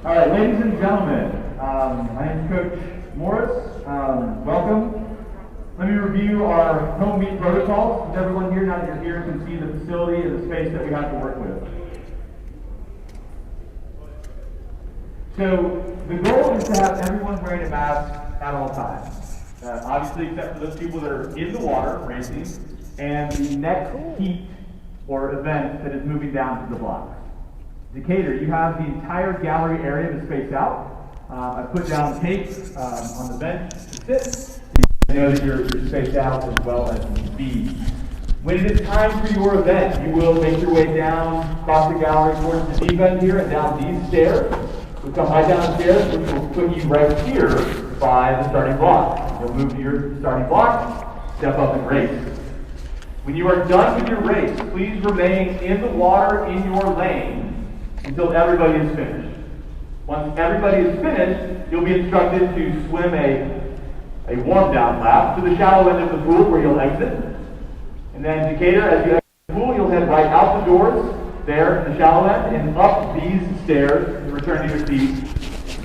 All right, ladies and gentlemen, my name is Coach Morris. Welcome. Let me review our home meet protocols with everyone here. Now that you're here, can see the facility and the space that we have to work with. So the goal is to have everyone wearing a mask at all times. Obviously, except for those people that are in the water racing and the next heat or event that is moving down to the block. Decatur, you have the entire gallery area to space out. I put down tape on the bench to sit. So you know that you're spaced out as well as the speed. When it is time for your event, you will make your way down across the gallery towards the deep end here and down these stairs. You'll come right down the stairs, which will put you right here by the starting block. You'll move to your starting block, step up and race. When you are done with your race, please remain in the water in your lane until everybody is finished. Once everybody is finished, you'll be instructed to swim a warm-down lap to the shallow end of the pool where you'll exit. And then Decatur, as you exit the pool, you'll head right out the doors there in the shallow end and up these stairs and return to your seat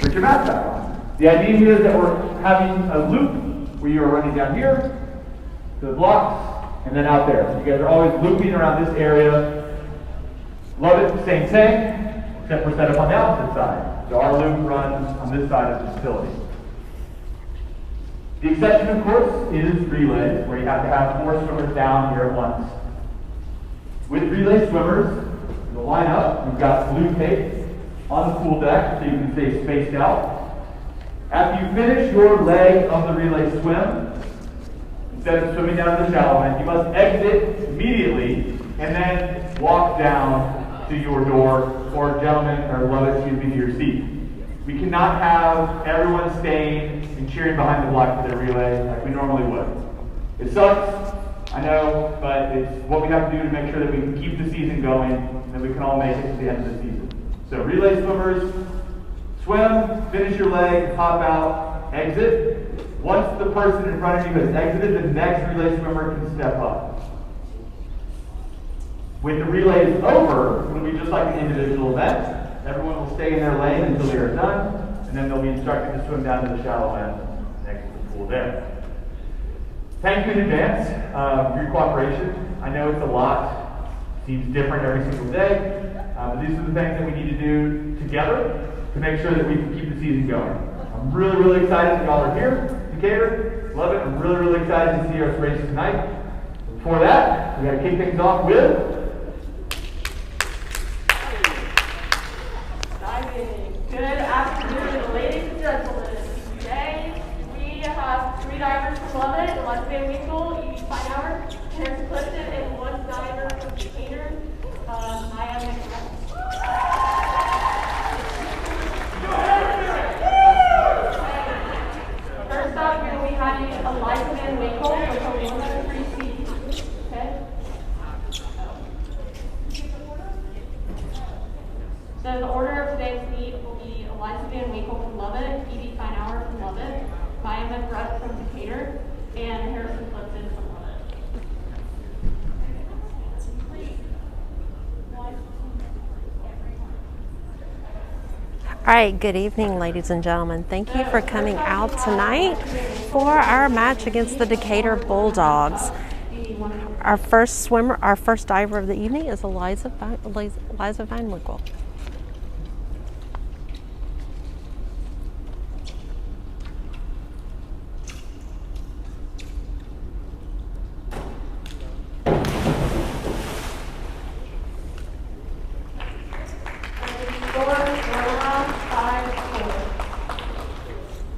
with your mask back on. The idea here is that we're having a loop where you are running down here to the blocks and then out there. So you guys are always looping around this area. Lovett, same thing. Except we're set up on the opposite side. So our loop runs on this side of the facility. The exception, of course, is relays, where you have to have 4 swimmers down here at once. With relay swimmers, you'll line up. We've got blue tape on the pool deck so you can stay spaced out. After you finish your leg of the relay swim, instead of swimming down to the shallow end, you must exit immediately and then walk down to your door, or gentlemen, or Lovett, excuse me, to your seat. We cannot have everyone staying and cheering behind the block for their relay like we normally would. It sucks, I know, but it's what we have to do to make sure that we can keep the season going and that we can all make it to the end of the season. So relay swimmers, swim, finish your leg, hop out, exit. Once the person in front of you has exited, the next relay swimmer can step up. When the relay is over, it'll be just like an individual event. Everyone will stay in their lane until they are done, and then they'll be instructed to swim down to the shallow end next to the pool there. Thank you in advance for your cooperation. I know it's a lot. It seems different every single day. But these are the things that we need to do together to make sure that we can keep the season going. I'm really, really excited that y'all are here. Decatur, love it. I'm really, really excited to see us race tonight. Before that, we got to kick things off with Good afternoon, ladies and gentlemen. Today we have 3 divers from Lovett, Alexa Van Winkle, Edie Feinauer, Harrison Clifton, and 1 diver from Decatur, Maya McGrath. First up, we're going to be having Alexa Van Winkle with a 103 C. Okay? So the order of today's meet will be Alexa Van Winkle from Lovett, Edie Feinauer from Lovett, Maya McGrath from Decatur, and Harrison Clifton from Lovett. All right, good evening, ladies and gentlemen. Thank you for coming out tonight for our match against the Decatur Bulldogs. Our first diver of the evening is Liza Van Winkle.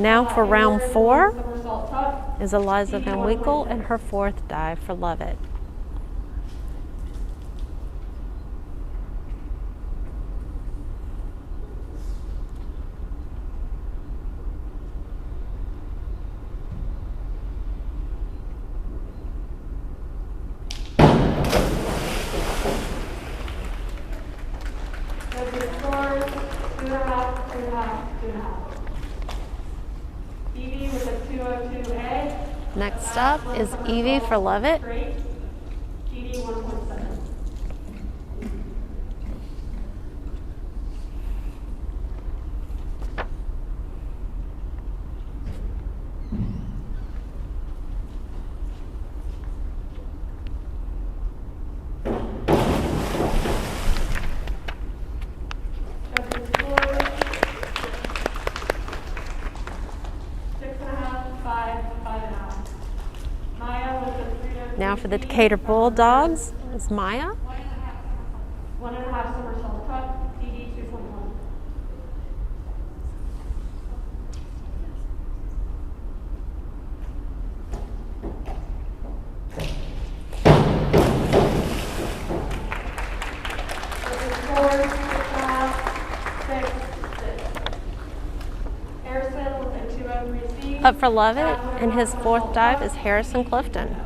Now for round 4 somersault tuck. is Eliza Van Winkle and her 4th dive for Lovett. Judges scores 2.5, 2.5, 2.5. Evie with a 202A. Next up is Evie for Lovett. Great. GD 1.7. Judges scores 6.5, 5, 5.5. Maya with a 302. Now for the Decatur Bulldogs is Maya. 1.5 somersault tuck. DD 2.1. Harrison with a 203C. Up for Lovett and his 4th dive is Harrison Clifton.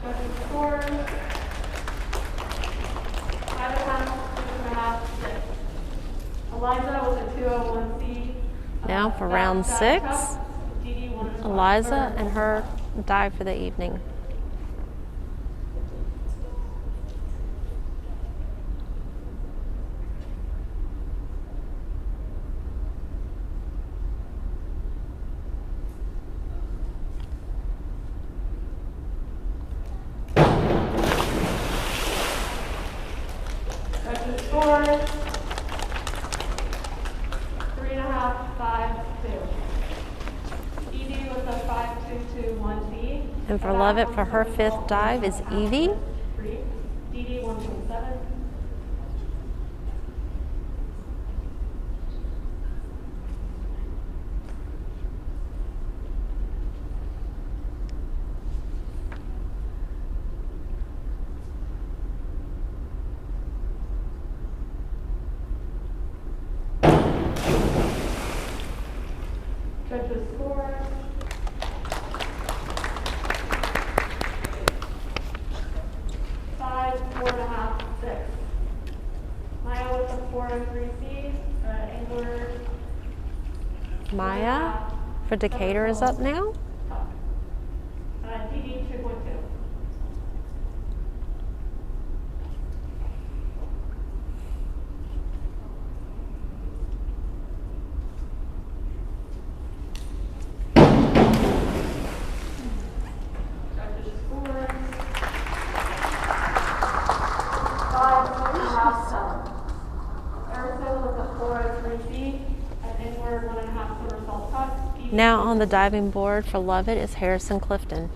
Judges scores 5.5, 6.5, 6. Eliza with a 201C. Now for round 6, DD 1. Eliza and her dive for the evening. Judges scores 3.5, 5, 2. Evie with a 5.221C. And for Lovett for her 5th dive is Evie. 3. DD 1.7. Judges scores 5, 4.5, 6. Maya with a 403C. Angler. Maya for Decatur is up now. DD 2.2. Judges scores 5.5, 7. Harrison with a 403C. An inward 1.5 somersault tuck. DD Now on the diving board for Lovett is Harrison Clifton.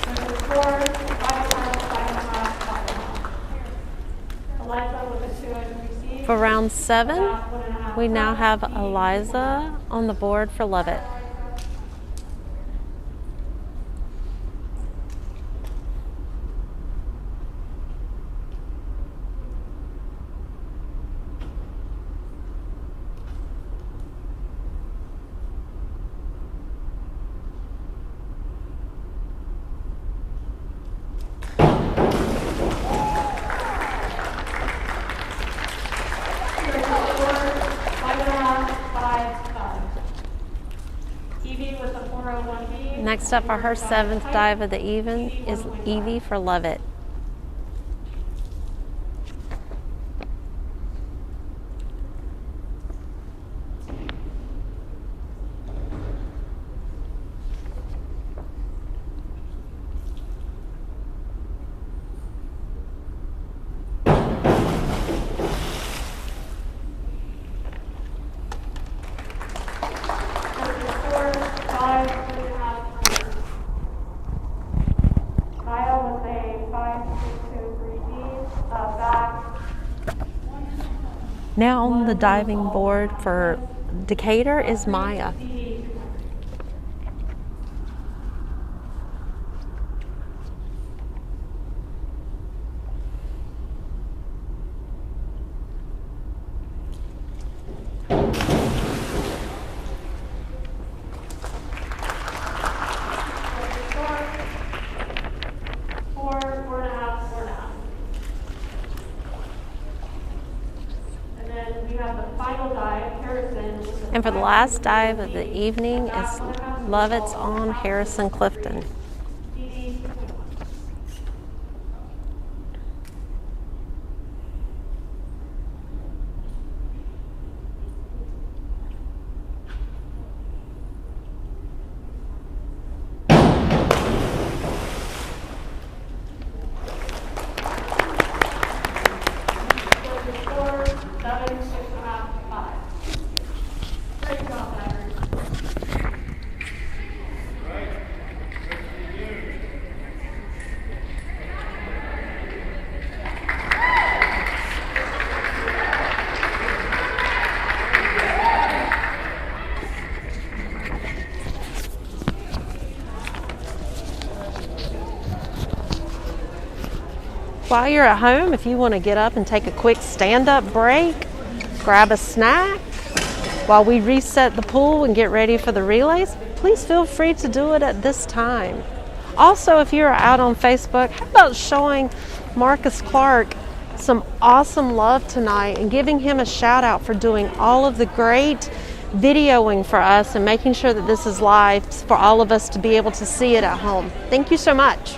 Judges scores 5.5, 5.5, 5.5. Eliza with a 203C. For round 7, we now have Eliza on the board for Lovett. Next up for her 7th dive of the even is Evie for Lovett. 5, 3.5. Kyle with a 5.62 3D, back. Now on the diving board for Decatur is Maya. And for the last dive of the evening is Lovett's on Harrison Clifton. While you're at home, if you want to get up and take a quick stand-up break, grab a snack while we reset the pool and get ready for the relays, please feel free to do it at this time. Also, if you're out on Facebook, how about showing Marcus Clark some awesome love tonight and giving him a shout out for doing all of the great videoing for us and making sure that this is live for all of us to be able to see it at home. Thank you so much.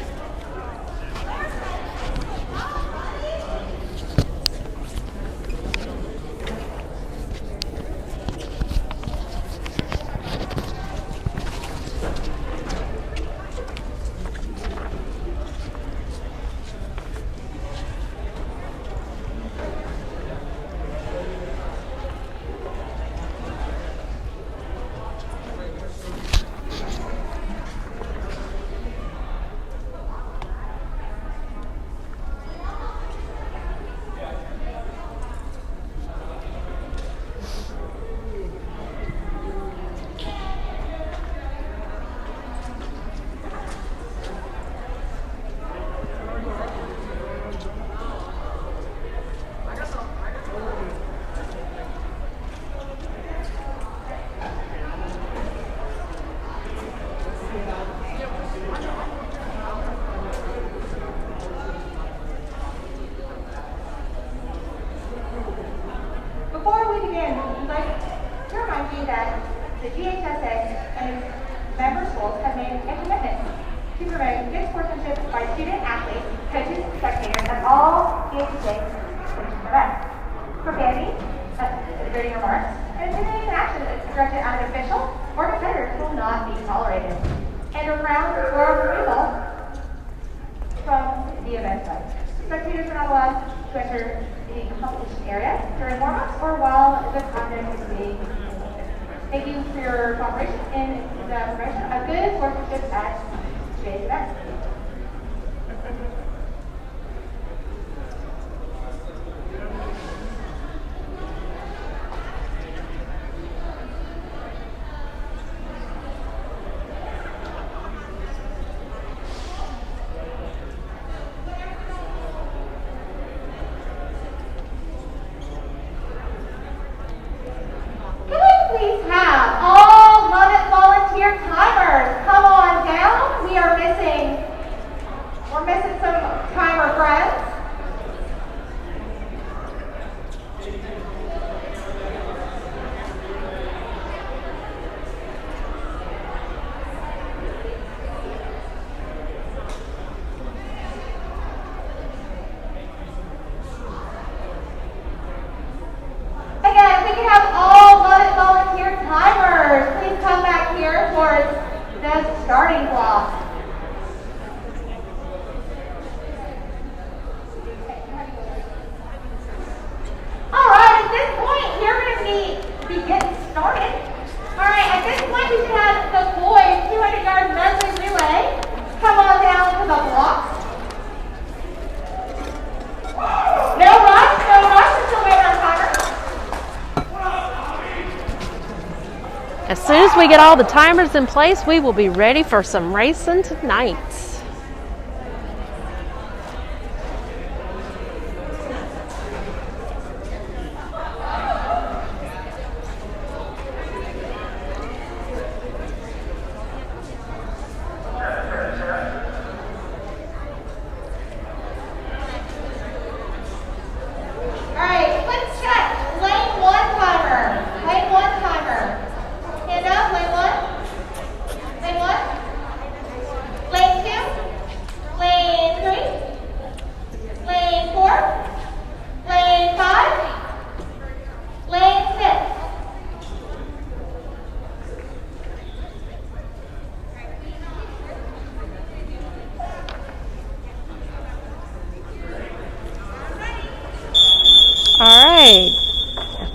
Thank you for your cooperation in the promotion of good sportsmanship at today's event. Please have all Lovett volunteer timers come on down. We're missing some timer friends. Again, we can have all Lovett volunteer timers. Please come back here towards the starting block. All right, at this point, we're going to be getting started. All right, at this point, we should have the boys soon as we get all the timers in place, we will be ready for some racing tonight.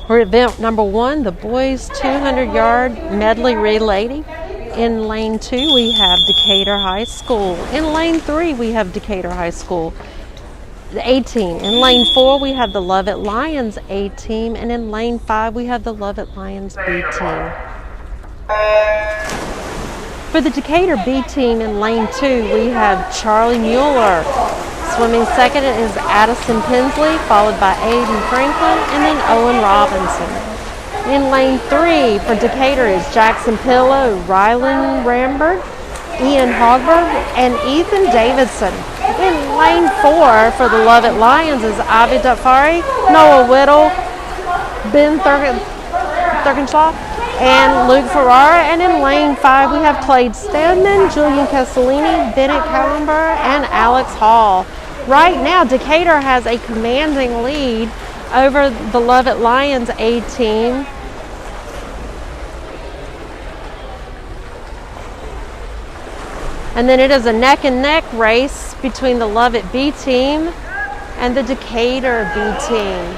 For event number 1, the boys 200-yard medley relay. In lane 2, we have Decatur High School. In lane 3, we have Decatur High School, the A team. In lane 4, we have the Lovett Lions A team, and in lane 5, we have the Lovett Lions B team. For the Decatur B team in lane 2, we have Charlie Mueller. Swimming second is Addison Pensley, followed by Aiden Franklin, and then Owen Robinson. In lane 3 for Decatur is Jackson Pillow, Rylan Rambert, Ian Hogberg, and Ethan Davidson. In lane 4 for the Lovett Lions is Avi Dufari, Noah Whittle, Ben Thurkenshaw, and Luke Ferrara. And in lane 5 we have Clade Stedman, Julian Castellini, Bennett Callenber, and Alex Hall. Right now, Decatur has a commanding lead over the Lovett Lions A team. And then it is a neck and neck race between the Lovett B team and the Decatur B team.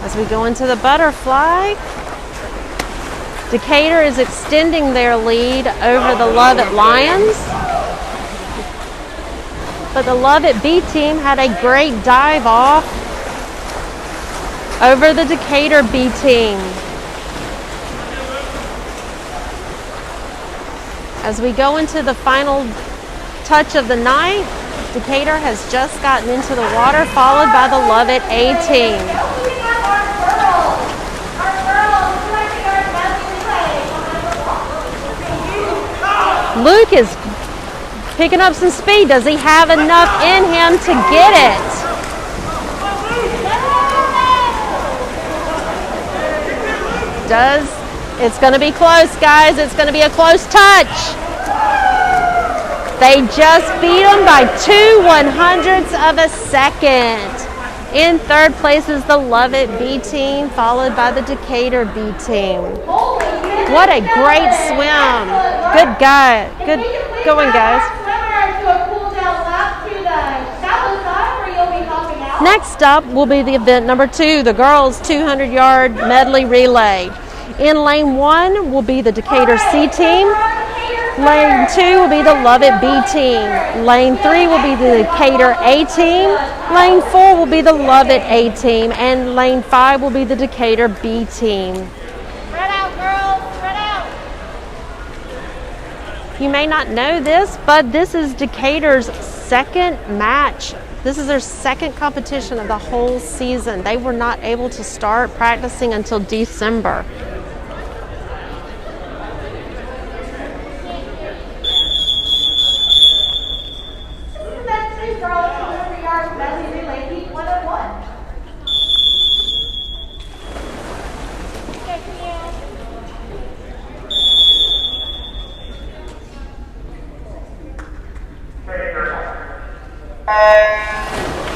As we go into the butterfly, Decatur is extending their lead over the Lovett Lions. But the Lovett B team had a great dive off over the Decatur B team. As we go into the final touch of the night, Decatur has just gotten into the water, followed by the Lovett A team. Luke is picking up some speed. Does he have enough in him to get it? It's going to be close, guys. It's going to be a close touch. They just beat him by 2/100ths of a second. In third place is the Lovett B team, followed by the Decatur B team. What a great swim. Good guy. Good going, guys. Next up will be the event number 2, the girls 200-yard medley relay. In lane 1 will be the Decatur C team. Lane 2 will be the Lovett B team. Lane 3 will be the Decatur A team. Lane 4 will be the Lovett A team. And lane 5 will be the Decatur B team. Spread out, girls. Spread out. You may not know this, but this is Decatur's second match. This is their second competition of the whole season. They were not able to start practicing until December.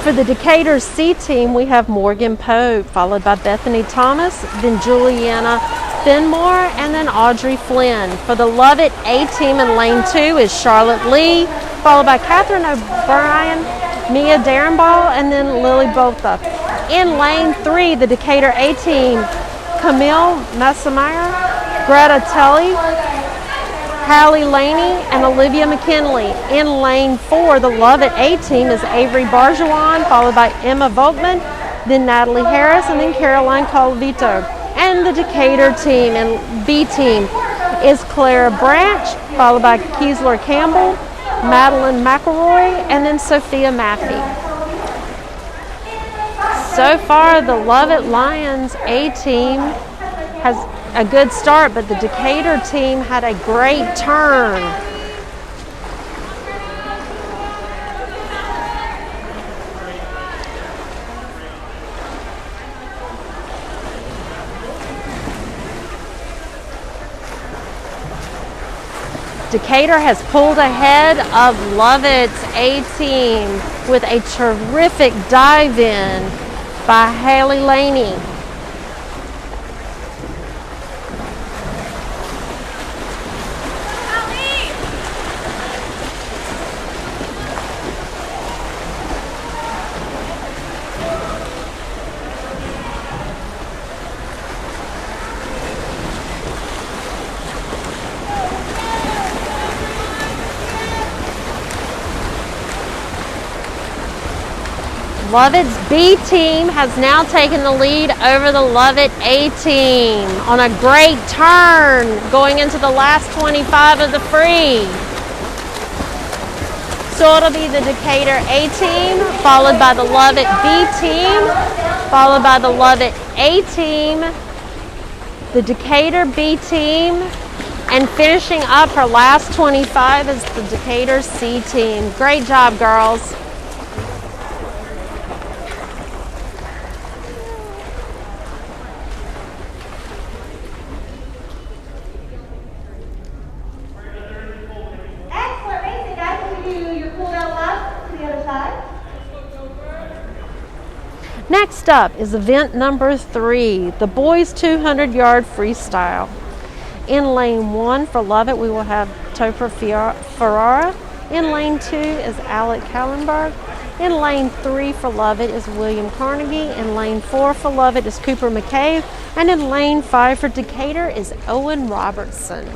For the Decatur C team, we have Morgan Pope, followed by Bethany Thomas, then Juliana Finmore, and then Audrey Flynn. For the Lovett A team in lane 2 is Charlotte Lee, followed by Catherine O'Brien, Mia Darenball, and then Lily Botha. In lane 3, the Decatur A team, Camille Massameyer, Greta Tully, Hallie Laney, and Olivia McKinley. In lane 4, the Lovett A team is Avery Barjuan, followed by Emma Volkman, then Natalie Harris, and then Caroline Colavito. And the Decatur team and B team is Clara Branch, followed by Keesler Campbell, Madeline McElroy, and then Sophia Maffey. So far, the Lovett Lions A team has a good start, but the Decatur team had a great turn. Decatur has pulled ahead of Lovett's A team with a terrific dive in by Haley Laney. Lovett's B team has now taken the lead over the Lovett A team on a great turn going into the last 25 of the free. So it'll be the Decatur A team, followed by the Lovett B team, followed by the Lovett A team, the Decatur B team, and finishing up her last 25 is the Decatur C team. Great job, girls. Next up is event number 3, the boys 200-yard freestyle. In lane 1 for Lovett, we will have Topher Ferrara. In lane 2 is Alec Kallenberg. In lane 3 for Lovett is William Carnegie. In lane 4 for Lovett is Cooper McCabe. And in lane 5 for Decatur is Owen Robertson.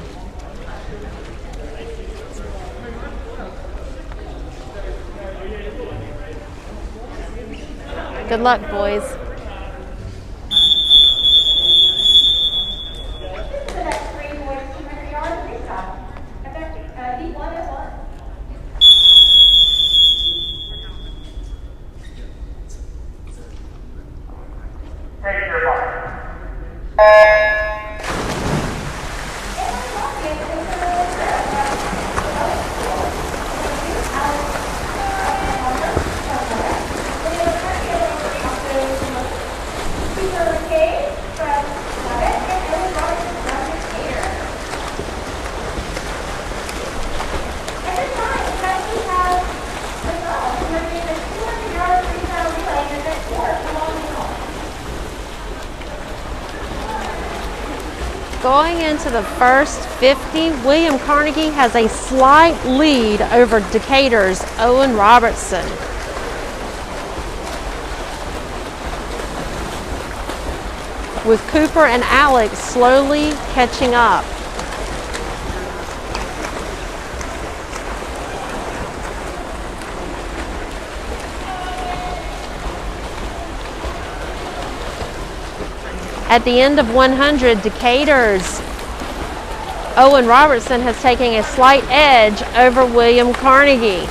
Good luck, boys. The next 3 boys 200-yard freestyle. Deep one at one. Take your mark. Going into the first 50, William Carnegie has a slight lead over Decatur's Owen Robertson. With Cooper and Alex slowly catching up. At the end of 100, Decatur's Owen Robertson has taken a slight edge over William Carnegie.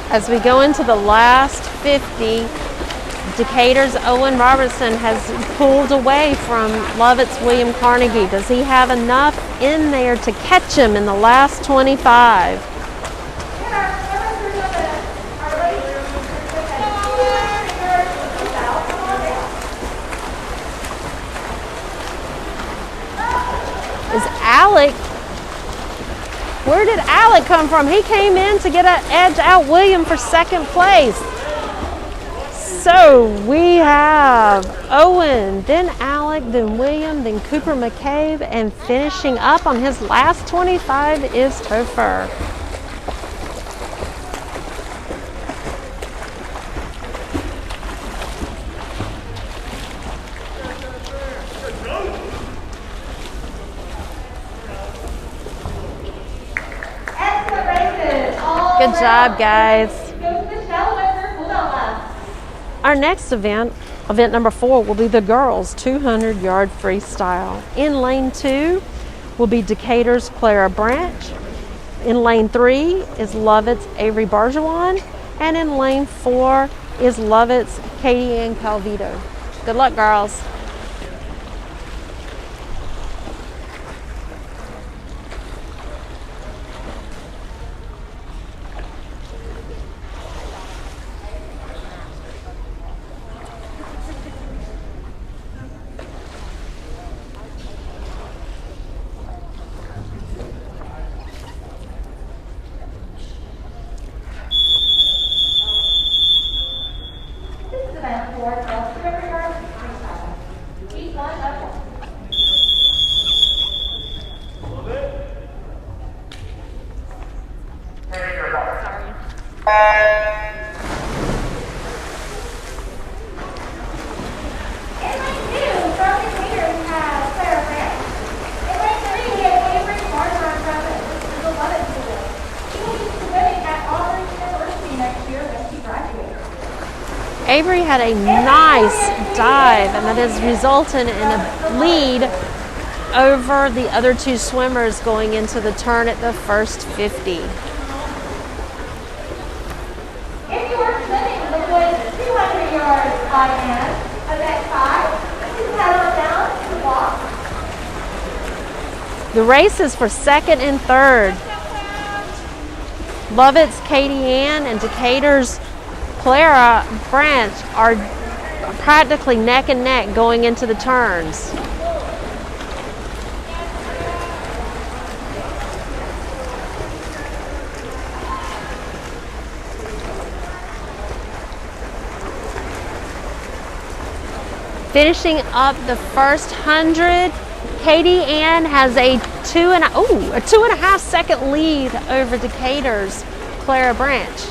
As we go into the last 50, Decatur's Owen Robertson has pulled away from Lovett's William Carnegie. Does he have enough in there to catch him in the last 25? Is Alec? Where did Alec come from? He came in to get an edge out William for second place. So we have Owen, then Alec, then William, then Cooper McCabe, and finishing up on his last 25 is Topher. Excellent races. All Good job, guys. Go to the shallow western cool-down lap. Our next event number 4, will be the girls' 200-yard freestyle. In lane 2 will be Decatur's Clara Branch. In lane 3 is Lovett's Avery Barjawan. And in lane 4 is Lovett's Katie Ann Calvito. Good luck, girls. This is event 4, 200-yard freestyle. Heat 1 up. In lane 2, from Decatur, we have Clara Branch. In lane 3, we have Avery Barjawan from the Lovett School. She will be swimming at Auburn University next year when she graduates. Avery had a nice dive, and that has resulted in a lead over the other 2 swimmers going into the turn at the first 50. If you are swimming the boys 200 yards by hand, event 5, please head on down to the walk. The race is for second and third. Lovett's Katie Ann and Decatur's Clara Branch are practically neck and neck going into the turns. Finishing up the first 100, Katie Ann has a 2.5 second lead over Decatur's Clara Branch.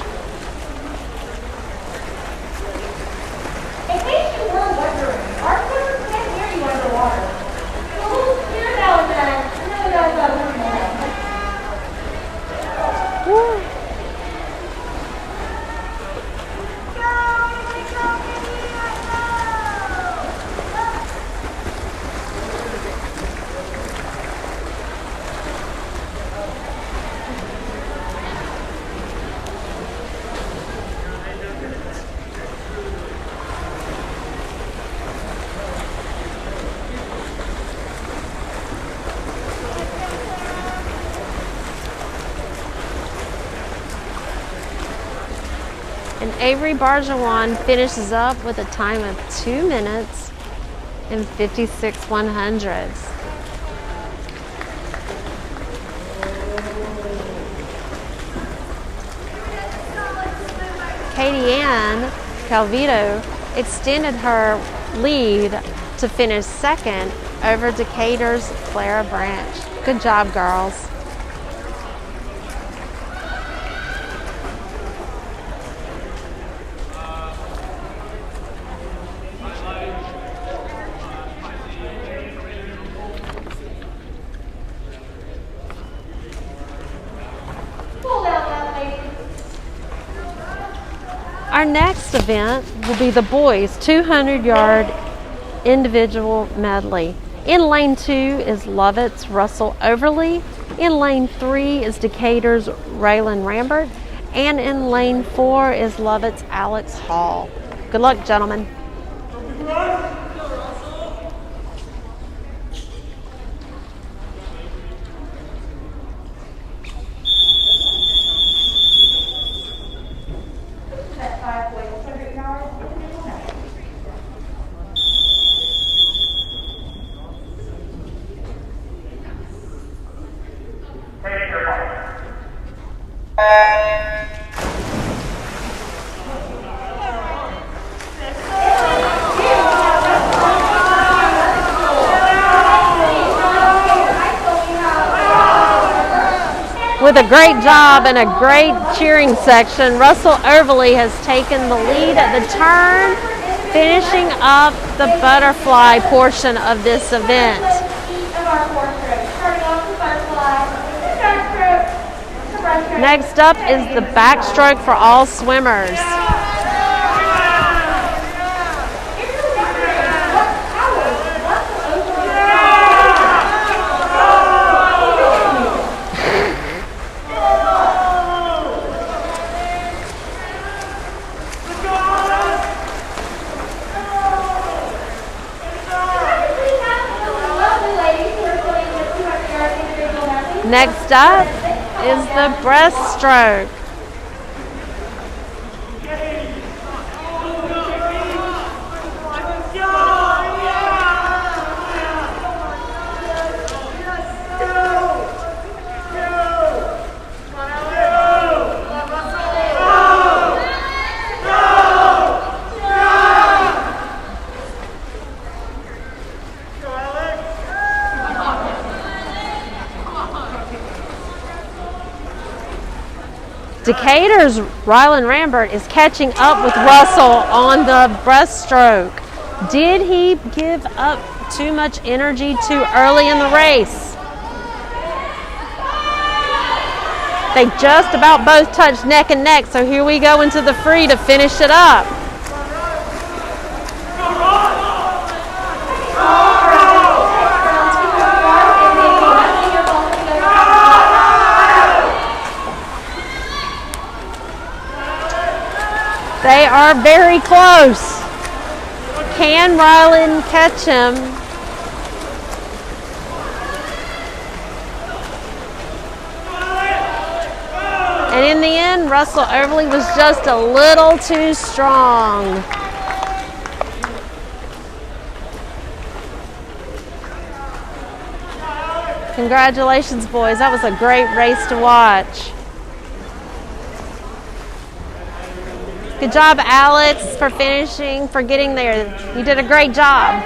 In case you were wondering, our swimmers can't hear you underwater. So we'll hear now and then. No, no, no, Woo. And Avery Barjawan finishes up with a time of 2 minutes and 56 100ths. Katie Ann Calvito extended her lead to finish second over Decatur's Clara Branch. Good job, girls. Our next event will be the boys' 200-yard individual medley. In lane 2 is Lovett's Russell Overly. In lane 3 is Decatur's Raylan Rambert. And in lane 4 is Lovett's Alex Hall. Good luck, gentlemen. great job and a great cheering section. Russell Overly has taken the lead at the turn, finishing up the butterfly portion of this event. Next up is the backstroke for all swimmers. Next up is the breaststroke. Decatur's Rylan Rambert is catching up with Russell on the breaststroke. Did he give up too much energy too early in the race? They just about both touched neck and neck, so here we go into the free to finish it up. They are very close. Can Rylan catch him? And in the end, Russell Overly was just a little too strong. Congratulations, boys. That was a great race to watch. Good job, Alex, for finishing, for getting there. You did a great job.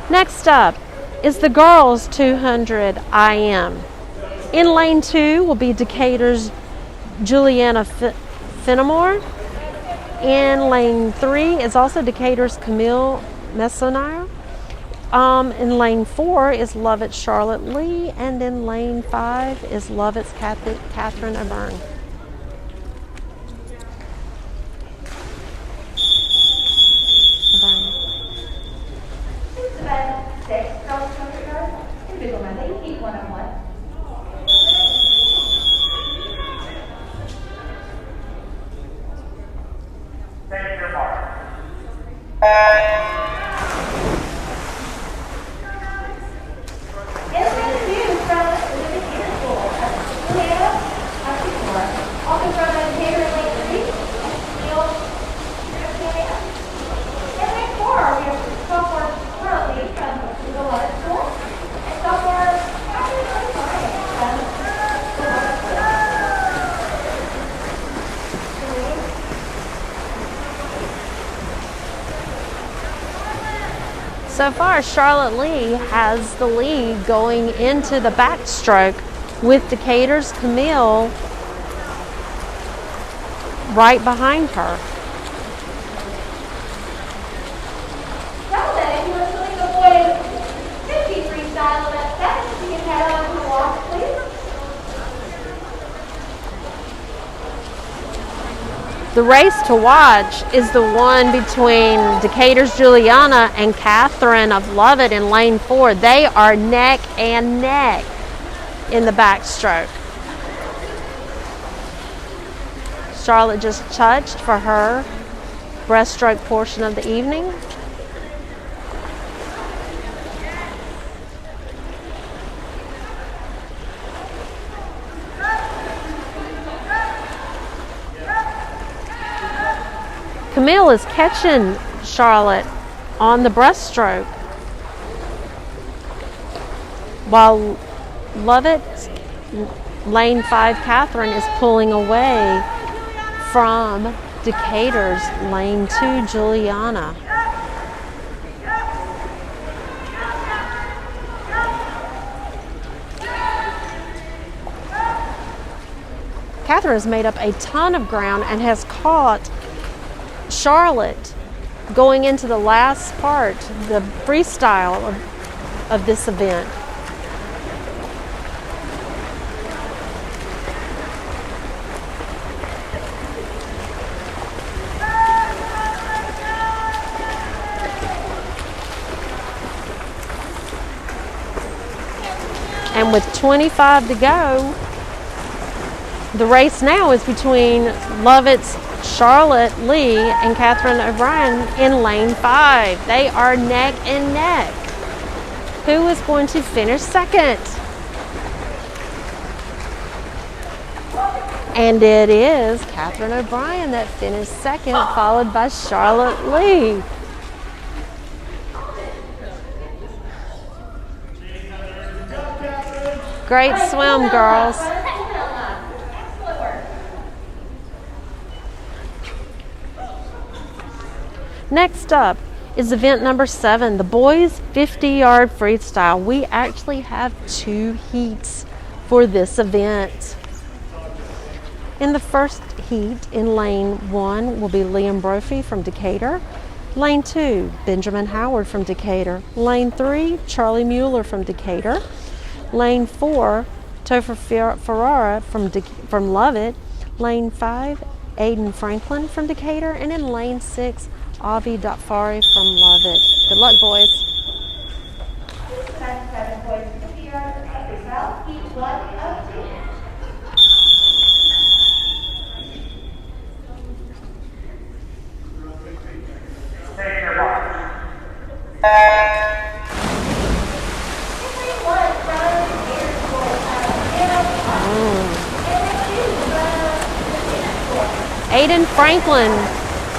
Next up is the girls 200 IM. In lane 2 will be Decatur's Juliana Finnemore. In lane 3 is also Decatur's Camille Messonnier. In lane 4 is Lovett's Charlotte Lee, and in lane 5 is Lovett's Catherine O'Byrne. Take your mark. So far, Charlotte Lee has the lead going into the backstroke, with Decatur's Camille right behind her. Charlotte, if you were doing the boys 50 freestyle of that set, you can head on to the walk, please. The race to watch is the one between Decatur's Juliana and Catherine of Lovett in lane 4. They are neck and neck in the backstroke. Charlotte just touched for her breaststroke portion of the evening. Camille is catching Charlotte on the breaststroke, while Lovett's lane 5 Catherine is pulling away from Decatur's lane 2 Juliana. Catherine has made up a ton of ground and has caught Charlotte going into the last part, the freestyle of this event. And with 25 to go, the race now is between Lovett's Charlotte Lee and Catherine O'Brien in lane 5. They are neck and neck. Who is going to finish second? And it is Catherine O'Brien that finished second, followed by Charlotte Lee. Great swim, girls. Next up is event number 7, the boys 50-yard freestyle. We actually have 2 heats for this event. In the first heat, in lane 1, will be Liam Brophy from Decatur. Lane 2, Benjamin Howard from Decatur. Lane 3, Charlie Mueller from Decatur. Lane 4, Topher Ferrara from Lovett. Lane 5, Aiden Franklin from Decatur. And in lane 6, Avi Dotfari from Lovett. Good luck, boys. Aiden Franklin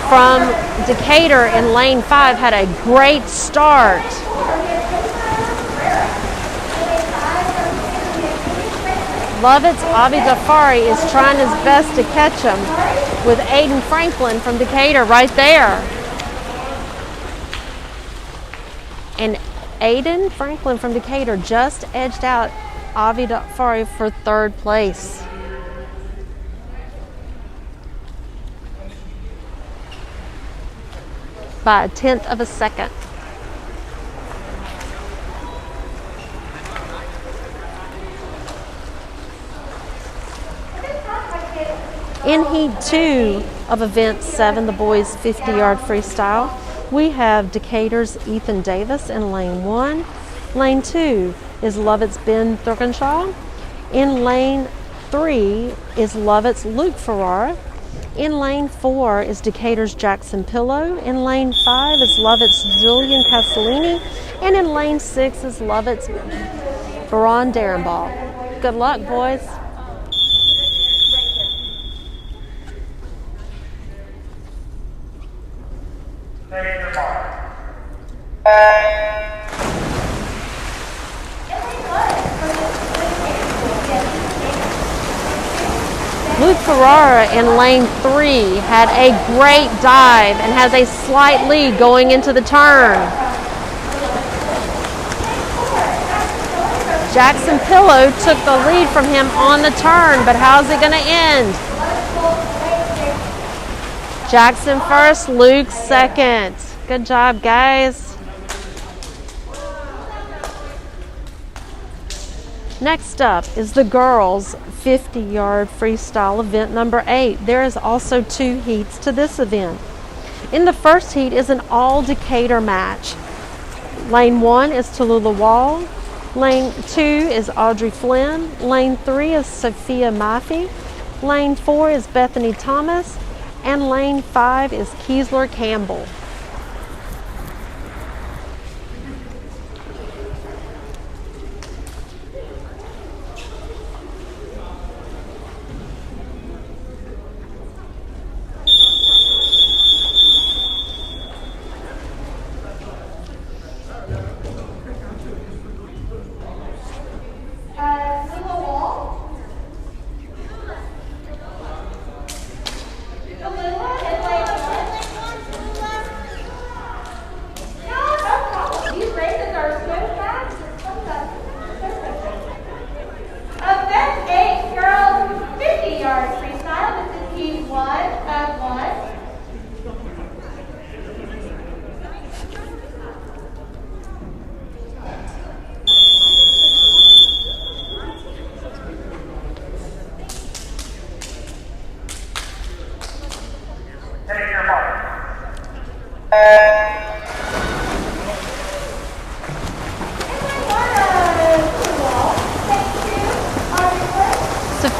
from Decatur in lane 5 had a great start. Lovett's Avi Dafari is trying his best to catch him with Aiden Franklin from Decatur right there. And Aiden Franklin from Decatur just edged out Avi Dafari for 3rd place. By 1/10 of a second. In heat 2 of event 7, the boys 50-yard freestyle, we have Decatur's Ethan Davis in lane 1. Lane 2 is Lovett's Ben Thurkenshaw. In lane 3 is Lovett's Luke Ferrara. In lane 4 is Decatur's Jackson Pillow. In lane 5 is Lovett's Julian Castellini. And in lane 6 is Lovett's Baron Darenball. Good luck, boys. Luke Ferrara in lane 3 had a great dive and has a slight lead going into the turn. Jackson Pillow took the lead from him on the turn, but how's it going to end? Jackson first, Luke second. Good job, guys. Next up is the girls 50-yard freestyle event number 8. There is also 2 heats to this event. In the first heat is an all Decatur match. Lane 1 is Tallulah Wall. Lane 2 is Audrey Flynn. Lane 3 is Sophia Maffey. Lane 4 is Bethany Thomas. And lane 5 is Keesler Campbell.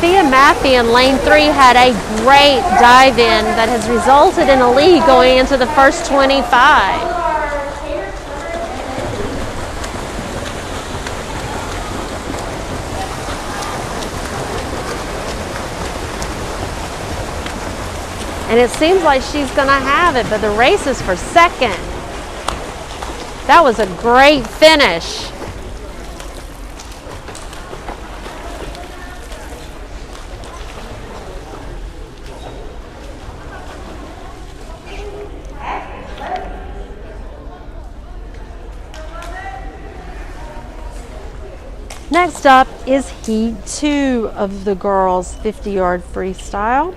Sophia Maffey in lane 3 had a great dive in that has resulted in a lead going into the first 25. And it seems like she's going to have it, but the race is for second. That was a great finish. Next up is Heat 2 of the girls 50-yard freestyle.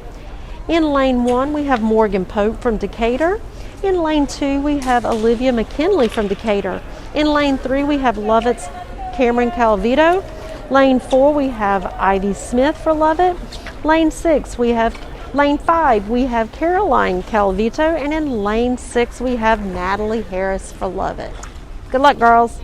In lane 1, we have Morgan Pope from Decatur. In lane 2, we have Olivia McKinley from Decatur. In lane 3, we have Lovett's Cameron Calvito. Lane 4, we have Ivy Smith for Lovett. Lane 5, we have Caroline Calvito. And in lane 6, we have Natalie Harris for Lovett. Good luck, girls.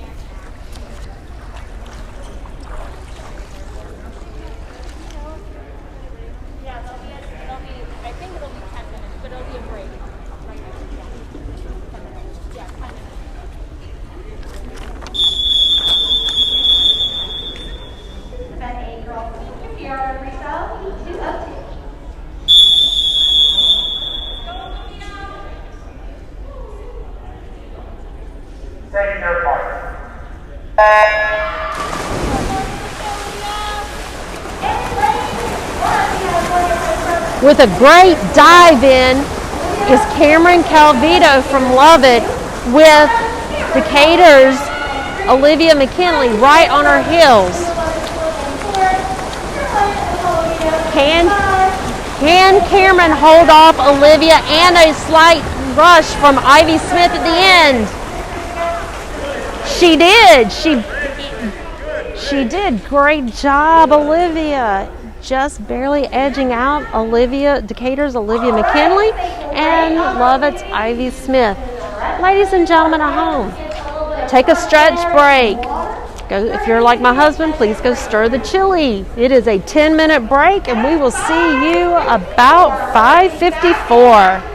With a great dive in is Cameron Calvito from Lovett with Decatur's Olivia McKinley right on her heels. Can Cameron hold off Olivia and a slight rush from Ivy Smith at the end? She did. She did. Great job, Olivia. Just barely edging out Decatur's Olivia McKinley and Lovett's Ivy Smith. Ladies and gentlemen at home, take a stretch break. If you're like my husband, please go stir the chili. It is a 10-minute break, and we will see you about 5:54.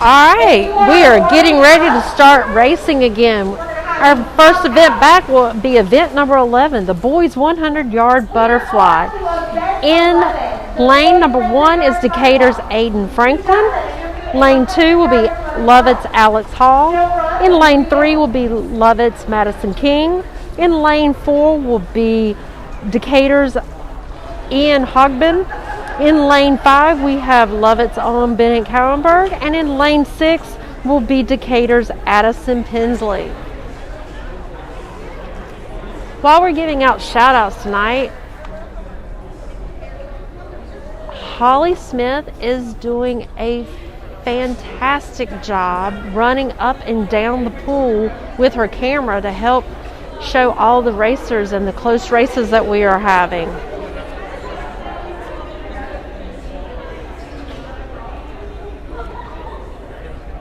All right, we are getting ready to start racing again. Our first event back will be event number 11, the boys 100-yard butterfly. In lane number 1 is Decatur's Aiden Franklin. Lane 2 will be Lovett's Alex Hall. In lane 3 will be Lovett's Madison King. In lane 4 will be Decatur's Ian Hogbin. In lane 5 we have Lovett's own Bennett Cowenberg. And in lane 6 will be Decatur's Addison Pensley. While we're giving out shout outs tonight, Holly Smith is doing a fantastic job running up and down the pool with her camera to help show all the racers and the close races that we are having.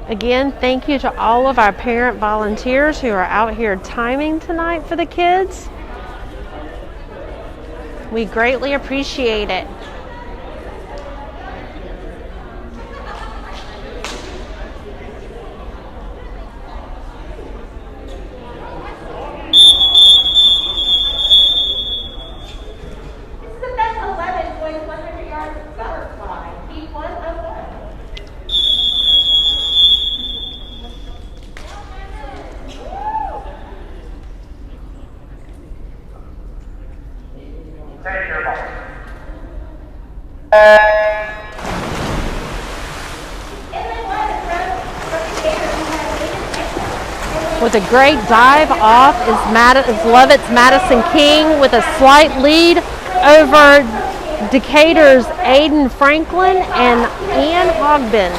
Again, thank you to all of our parent volunteers who are out here timing tonight for the kids. We greatly appreciate it. This is event 11, boys 100 yards butterfly. Heat 1 of 1. Take your ball. With a great dive off is Lovett's Madison King with a slight lead over Decatur's Aiden Franklin and Ian Hogbin.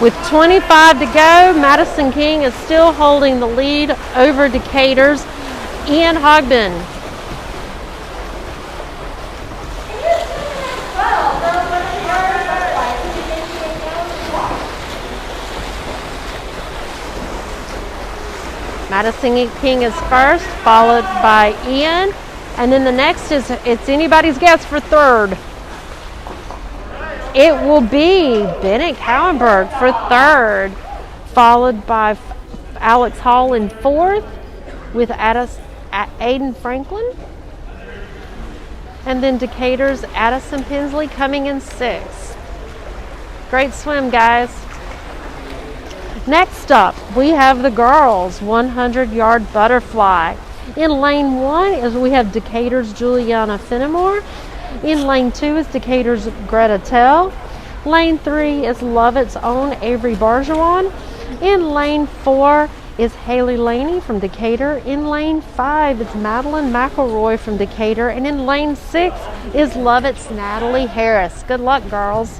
With 25 to go, Madison King is still holding the lead over Decatur's Ian Hogbin. Madison King is first, followed by Ian, and then the next is, it's anybody's guess for third. It will be Bennett Cowenberg for third, followed by Alex Hall in fourth, with Aiden Franklin, and then Decatur's Addison Pensley coming in sixth. Great swim, guys. Next up, we have the girls 100-yard butterfly. In lane 1 we have Decatur's Juliana Fenimore. In lane 2 is Decatur's Greta Tell. Lane 3 is Lovett's own Avery Barjuan. In lane 4 is Haley Laney from Decatur. In lane 5 is Madeline McElroy from Decatur. And in lane 6 is Lovett's Natalie Harris. Good luck, girls.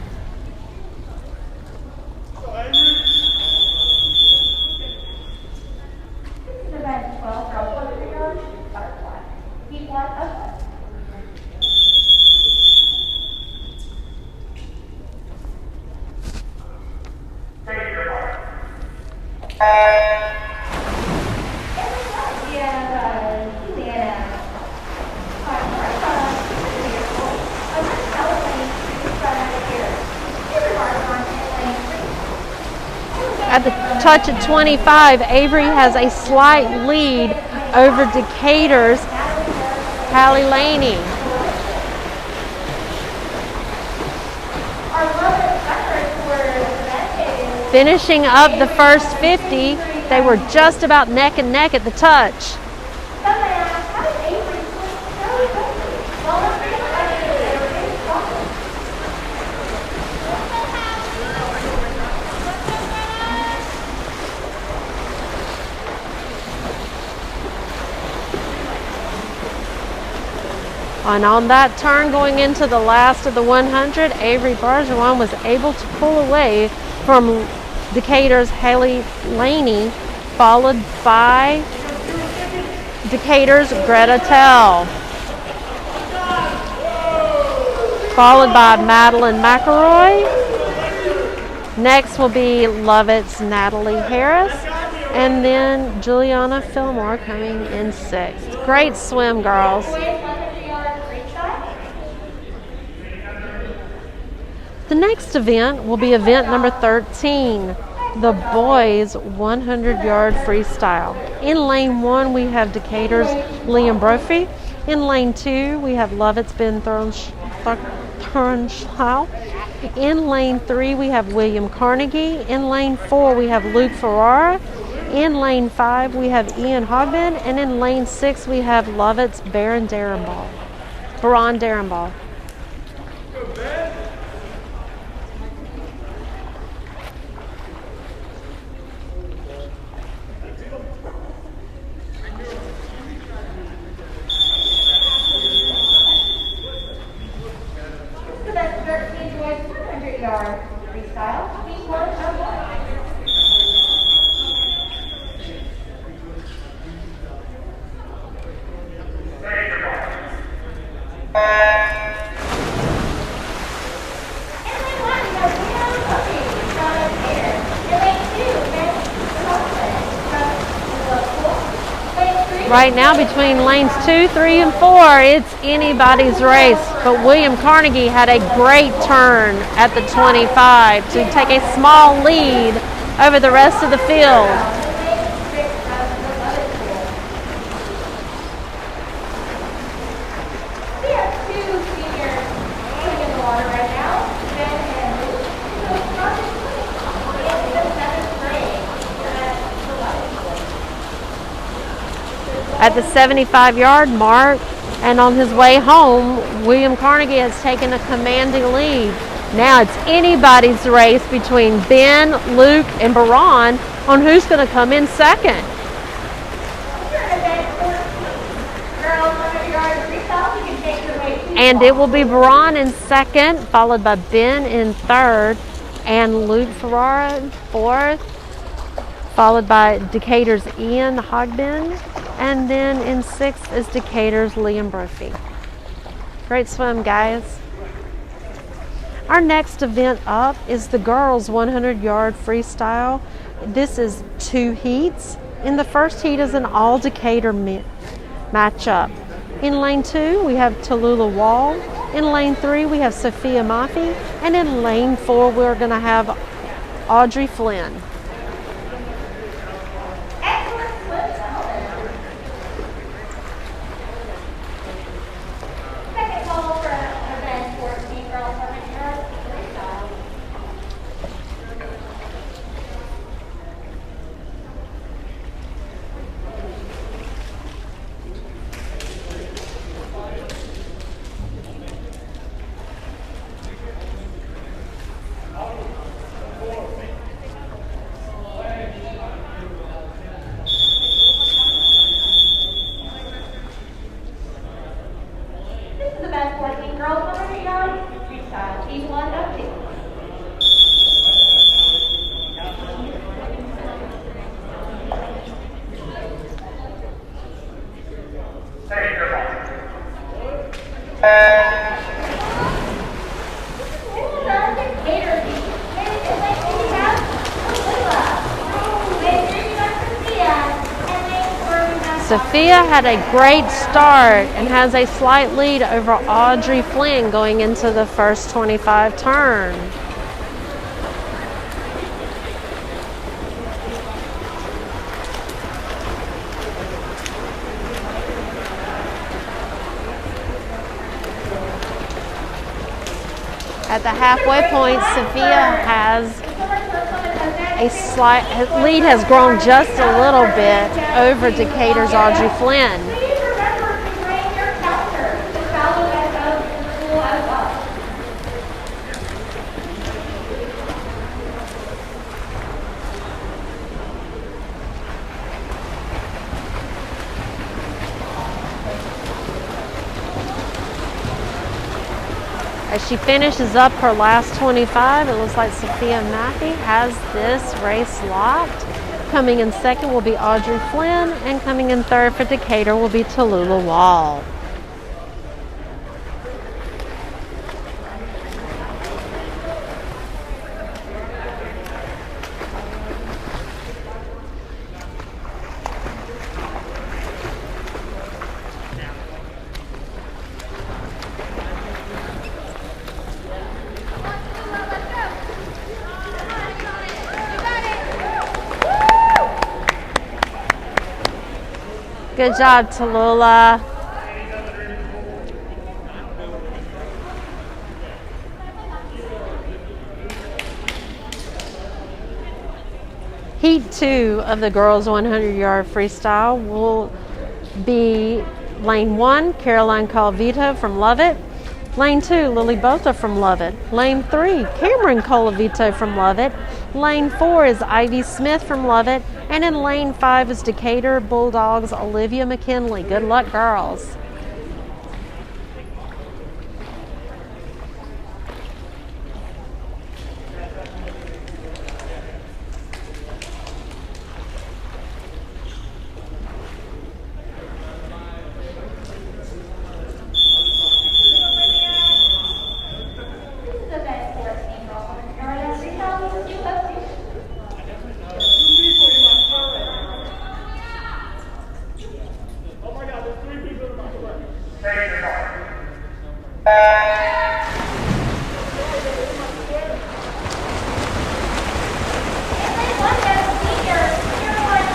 Event 12, girls 100 yards butterfly. Heat 1 of 1. At the touch at 25, Avery has a slight lead over Decatur's Hallie Laney. Finishing up the first 50, they were just about neck and neck at the touch. And on that turn going into the last of the 100, Avery Barjuan was able to pull away from Decatur's Haley Laney, followed by Decatur's Greta Tell, followed by Madeline McElroy. Next will be Lovett's Natalie Harris, and then Juliana Fillmore coming in 6th. Great swim, girls. The next event will be event number 13, the boys 100-yard freestyle. In lane 1, we have Decatur's Liam Brophy. In lane 2, we have Lovett's Ben Thornschau. In lane 3, we have William Carnegie. In lane 4, we have Luke Ferrara. In lane 5, we have Ian Hogben. And in lane 6, we have Lovett's Baron Darrenball. Right now, between lanes 2, 3, and 4, it's anybody's race. But William Carnegie had a great turn at the 25 to take a small lead over the rest of the field. At the 75-yard mark, and on his way home, William Carnegie has taken a commanding lead. Now it's anybody's race between Ben, Luke, and Baron on who's going to come in second. And it will be Baron in second, followed by Ben in third, and Luke Ferrara in fourth, followed by Decatur's Ian Hogben. And then in sixth is Decatur's Liam Brophy. Great swim, guys. Our next event up is the girls 100-yard freestyle. This is 2 heats. In the first heat is an all Decatur matchup. In lane 2, we have Tallulah Wall. In lane 3, we have Sophia Maffey. And in lane 4, we're going to have Audrey Flynn. Sophia had a great start and has a slight lead over Audrey Flynn going into the first 25 turn. At the halfway point, Sophia has a slight lead, has grown just a little bit over Decatur's Audrey Flynn. Please remember to bring your calendar to follow as of school as well. As she finishes up her last 25, it looks like Sophia Maffey has this race locked. Coming in second will be Audrey Flynn, and coming in third for Decatur will be Tallulah Wall. Good job, Tallulah. Heat 2 of the girls 100-yard freestyle will be lane 1, Caroline Colavito from Lovett. Lane 2, Lily Botha from Lovett. Lane 3, Cameron Colavito from Lovett. Lane 4 is Ivy Smith from Lovett. And in lane 5 is Decatur Bulldogs Olivia McKinley. Good luck, girls.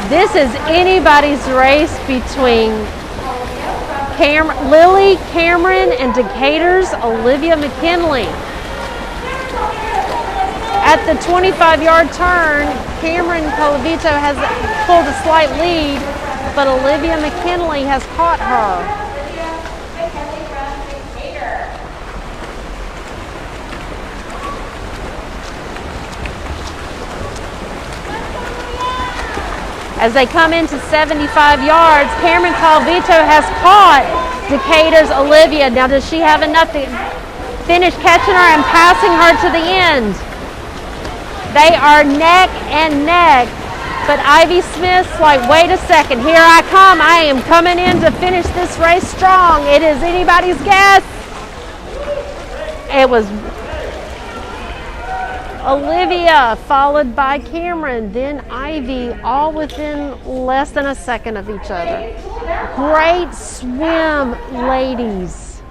This is anybody's race between Lily, Cameron, and Decatur's Olivia McKinley. At the 25-yard turn, Cameron Colavito has pulled a slight lead, but Olivia McKinley has caught her. As they come into 75 yards, Cameron Colavito has caught Decatur's Olivia. Now, does she have enough to finish catching her and passing her to the end? They are neck and neck, but Ivy Smith's like, wait a second, here I come. I am coming in to finish this race strong. It is anybody's guess. It was Olivia, followed by Cameron, then Ivy, all within less than a second of each other. Great swim, ladies.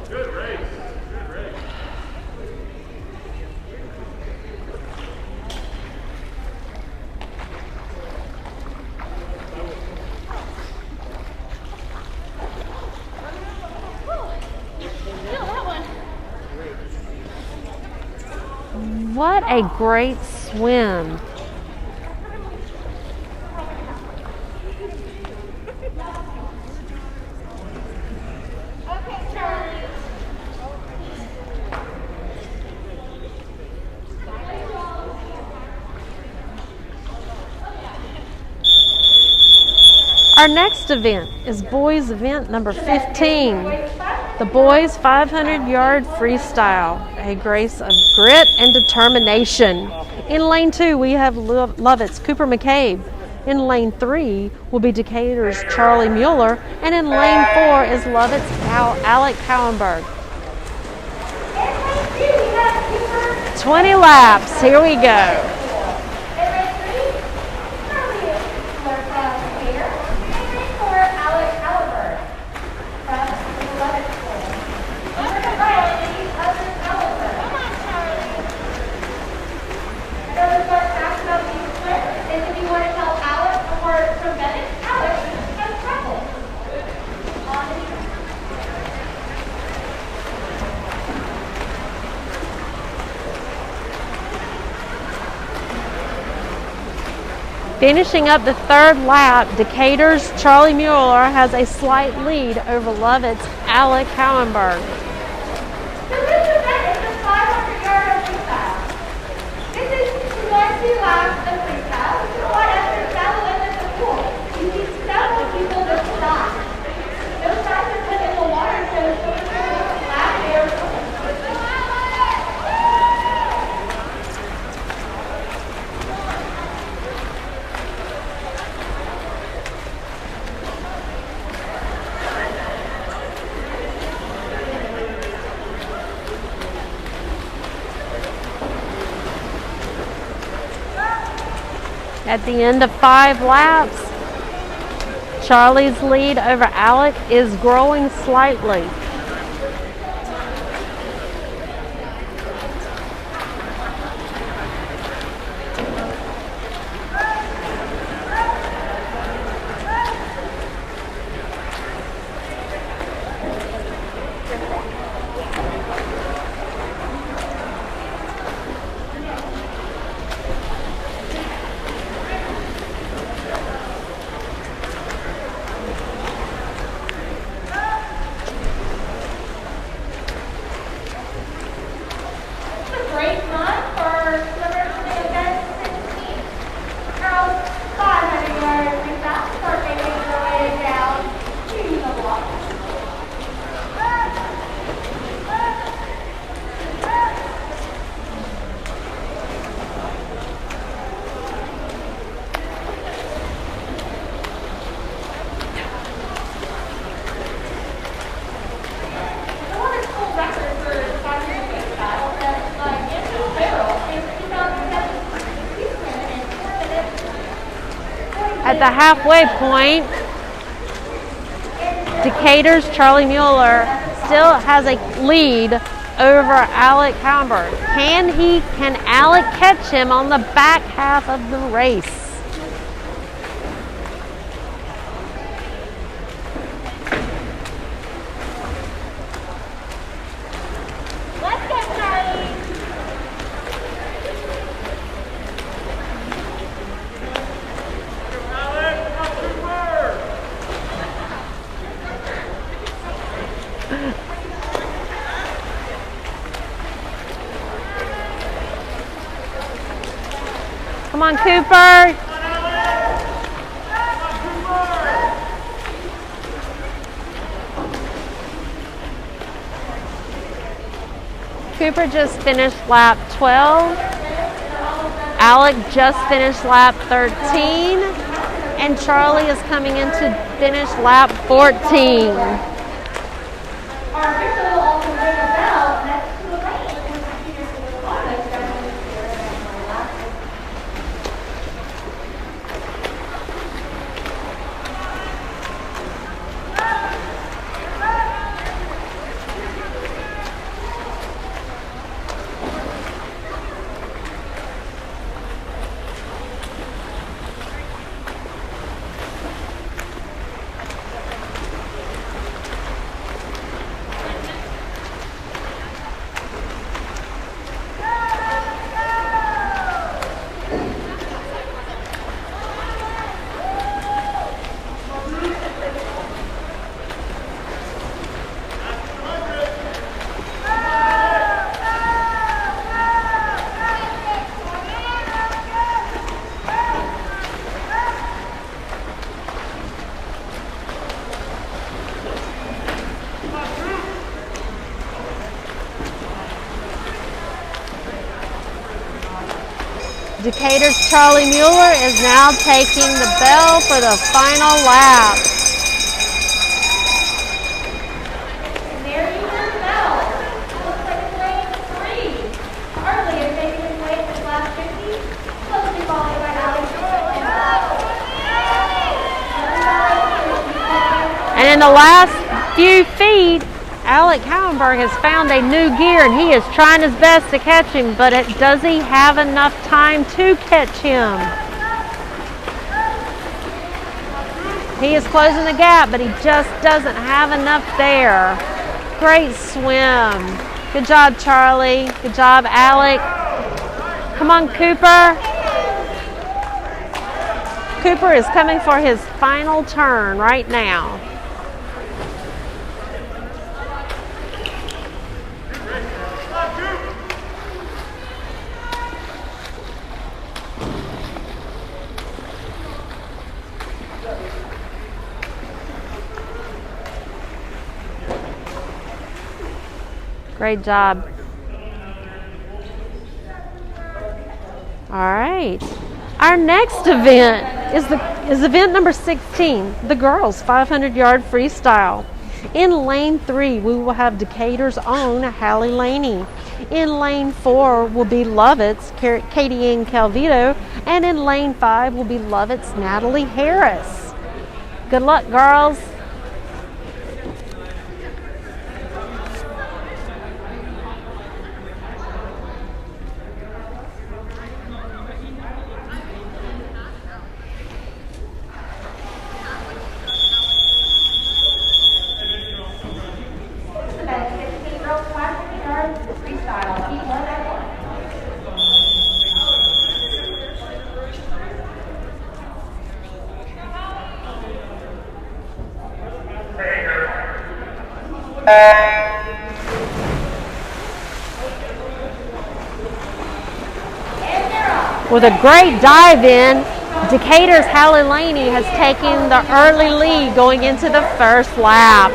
Good race. Good race. What a great swim. Our next event is boys event number 15. The boys 500-yard freestyle, a race of grit and determination. In lane 2, we have Lovett's Cooper McCabe. In lane 3 will be Decatur's Charlie Mueller. And in lane 4 is Lovett's Alec Cowenberg. 20 laps, here we go. Finishing up the third lap, Decatur's Charlie Mueller has a slight lead over Lovett's Alec Cowenberg. So this event is a 500-yard freestyle. This is 20 laps of freestyle. This is what after shallow end of the pool. You see several people just stop. Those guys are put in the water so it's lap air. At the end of 5 laps, Charlie's lead over Alec is growing slightly. Great time for number 16. Charles, 500 yards freestyle. Start making your way down to the block. The one that's full record for 500 freestyle that Andrew Farrell in 2007. He's running in 4 minutes. At the halfway point, Decatur's Charlie Mueller still has a lead over Alec Hamburg. Can Alec catch him on the back half of the race? Let's go, Charlie. Come on, Cooper. Cooper just finished lap 12. Alec just finished lap 13. And Charlie is coming in to finish lap 14. Our official will also ring a bell next to the lane, which is Peter's in the car. That's definitely my last. Decatur's Charlie Mueller is now taking the bell for the final lap. And there you hear the bell. Looks like it's lane 3. Hartley is taking his place in lap 50. Closely followed by Alex. And in the last few feet, Alec Hamburg has found a new gear and he is trying his best to catch him, but does he have enough time to catch him? He is closing the gap, but he just doesn't have enough there. Great swim. Good job, Charlie. Good job, Alec. Come on, Cooper. Cooper is coming for his final turn right now. Great job. All right. Our next event is event number 16, the girls 500-yard freestyle. In lane 3, we will have Decatur's own Hallie Laney. In lane 4 will be Lovett's Katie Ann Calvito, and in lane 5 will be Lovett's Natalie Harris. Good luck, girls. The men's 16 girls classic yards freestyle. Heat 1 at 1. With a great dive in, Decatur's Hallie Laney has taken the early lead going into the first lap.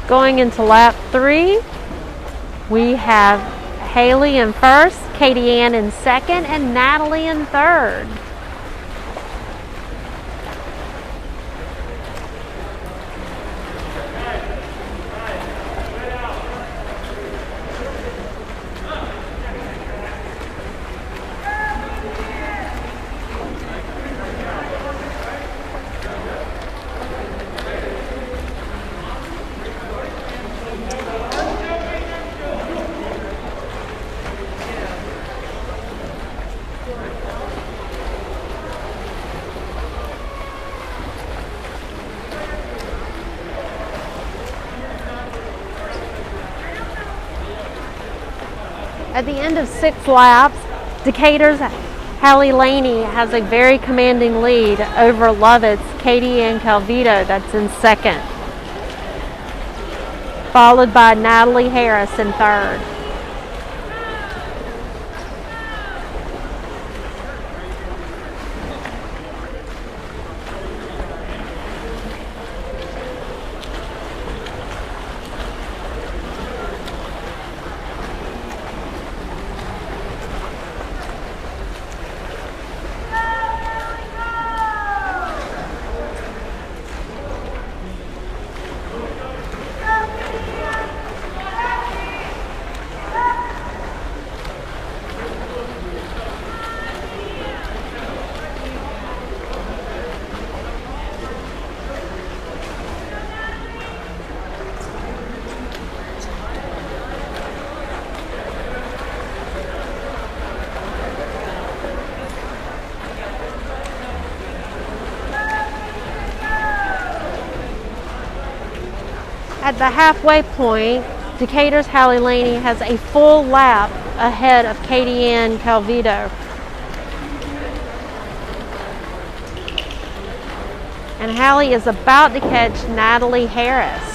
Going into lap 3, we have Haley in first, Katie Ann in second, and Natalie in third. At the end of 6 laps, Decatur's Hallie Laney has a very commanding lead over Lovett's Katie Ann Calvito, that's in second, followed by Natalie Harris in third. At the halfway point, Decatur's Hallie Laney has a full lap ahead of Katie Ann Calvito. And Hallie is about to catch Natalie Harris.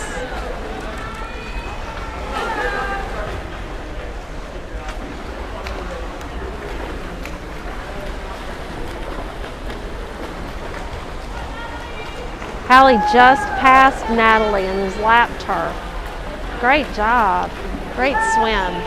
Hallie just passed Natalie and has lapped her. Great job. Great swim.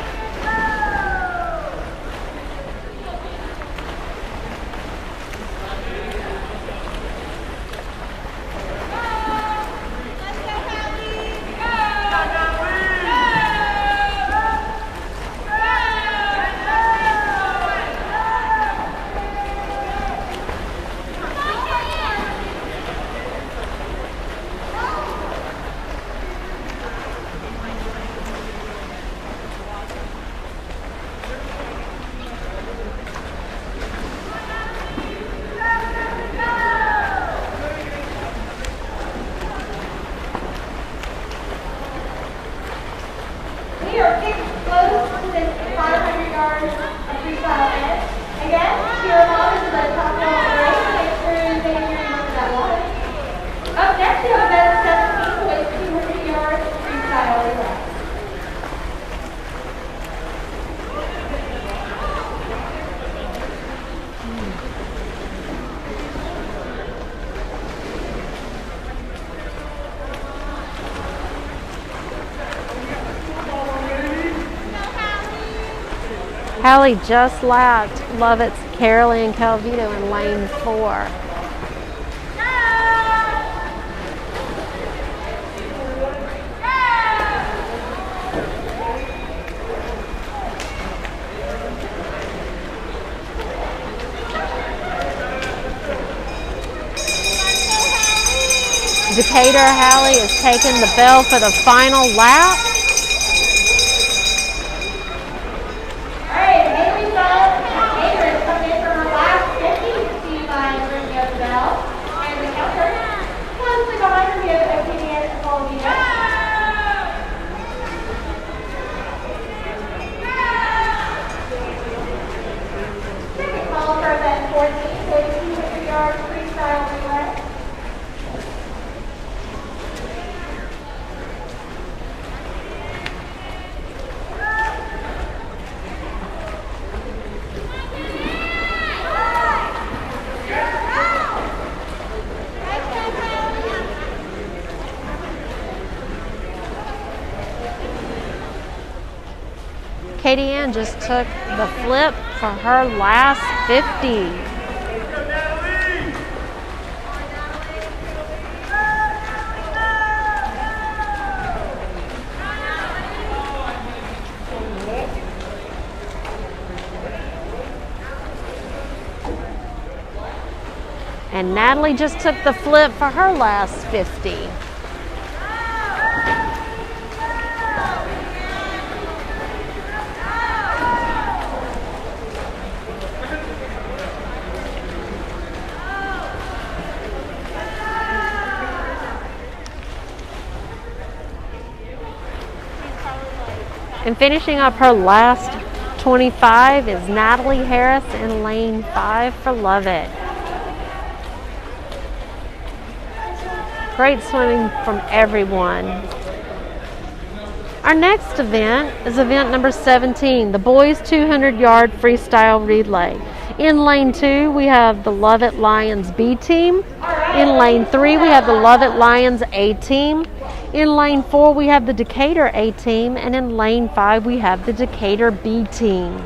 Hallie just lapped Lovett's Carolyn Calvito in lane 4. Decatur Hallie is taking the bell for the final lap. All right, Medley Decatur is coming in from her last 50 to by ringing of the bell. And the counter closely behind her, we have Opinion and Paulina. Second call for event 14, so 200 yards freestyle relay. Katie Ann just took the flip for her last 50. And Natalie just took the flip for her last 50. And finishing up her last 25 is Natalie Harris in lane 5 for Lovett. Great swimming from everyone. Our next event is event number 17, the boys 200-yard freestyle relay. In lane 2, we have the Lovett Lions B team. In lane 3, we have the Lovett Lions A team. In lane 4, we have the Decatur A team, and in lane 5, we have the Decatur B team.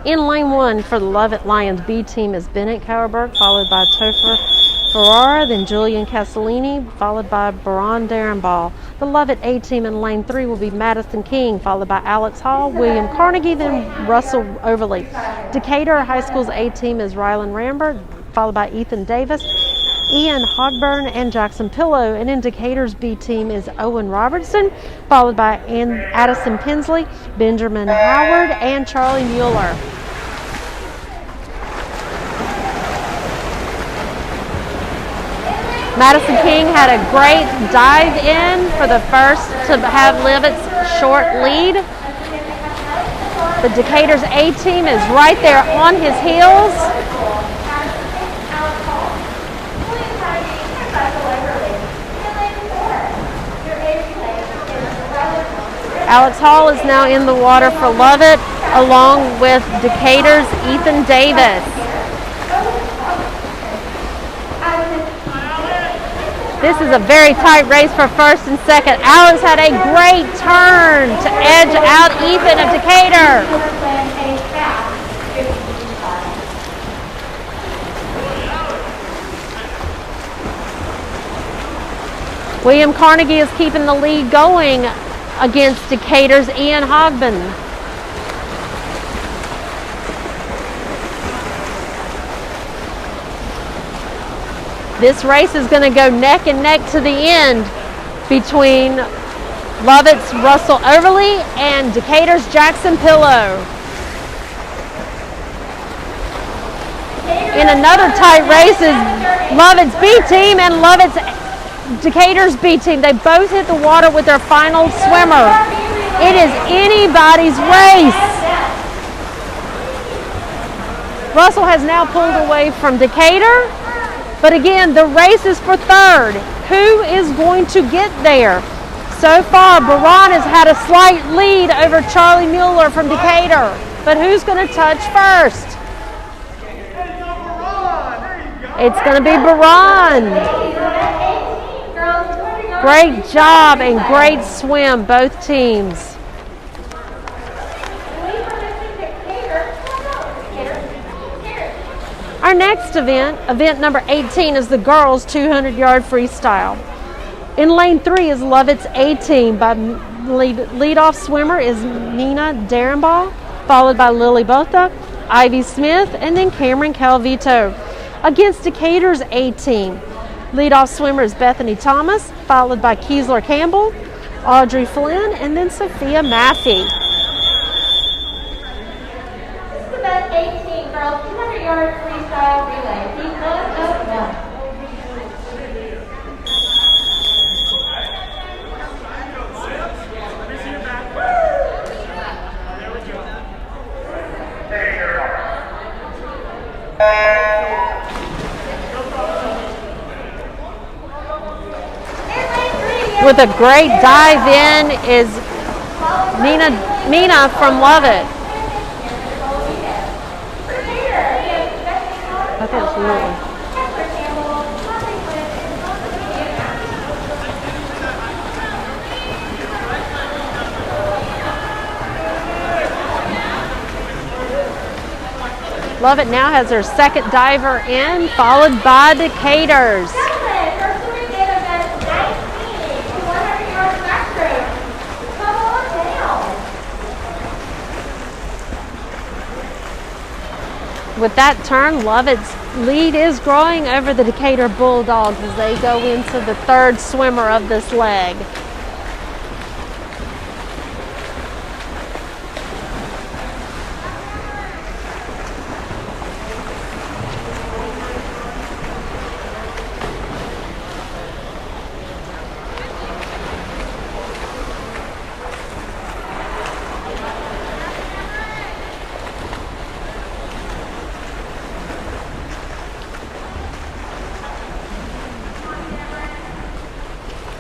In lane 1 for the Lovett Lions B team is Bennett Cowerberg, followed by Topher Ferrara, then Julian Castellini, followed by Baron Darenball. The Lovett A team in lane 3 will be Madison King, followed by Alex Hall, William Carnegie, then Russell Overley. Decatur High School's A team is Rylan Rambert, followed by Ethan Davis, Ian Hogburn, and Jackson Pillow. And in Decatur's B team is Owen Robertson, followed by Addison Pensley, Benjamin Howard, and Charlie Mueller. Madison King had a great dive in for the first to have Lovett's short lead. The Decatur's A team is right there on his heels. Alex Hall is now in the water for Lovett, along with Decatur's Ethan Davis. This is a very tight race for first and second. Alex had a great turn to edge out Ethan of Decatur. William Carnegie is keeping the lead going against Decatur's Ian Hogben. This race is going to go neck and neck to the end between Lovett's Russell Overley and Decatur's Jackson Pillow. In another tight race is Lovett's B team and Decatur's B team. They both hit the water with their final swimmer. It is anybody's race. Russell has now pulled away from Decatur, but again, the race is for third. Who is going to get there? So far, Baran has had a slight lead over Charlie Mueller from Decatur, but who's going to touch first? It's going to be Baran. Great job and great swim, both teams. Our next event, event number 18, is the girls 200-yard freestyle. In lane 3 is Lovett's A-team. By lead-off swimmer is Nina Darenbaugh, followed by Lily Botha, Ivy Smith, and then Cameron Calvito. Against Decatur's A-team, lead-off swimmer is Bethany Thomas, followed by Keesler Campbell, Audrey Flynn, and then Sophia Maffey. This is the best 18 girls 200-yard freestyle relay. Team 1 of 1. With a great dive in is Mina from Lovett. I think it's Lily. Lovett now has her second diver in, followed by Decatur's. With that turn, Lovett's lead is growing over the Decatur Bulldogs as they go into the third swimmer of this leg.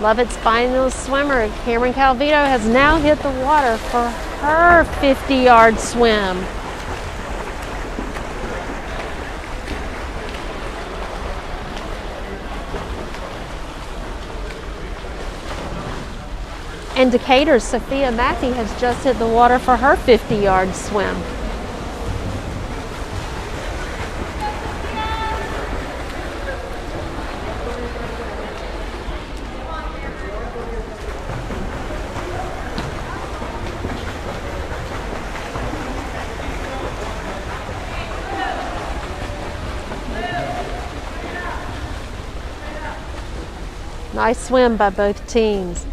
Lovett's final swimmer, Cameron Calvito, has now hit the water for her 50-yard swim. And Decatur's Sophia Maffey has just hit the water for her 50-yard swim. Nice swim by both teams.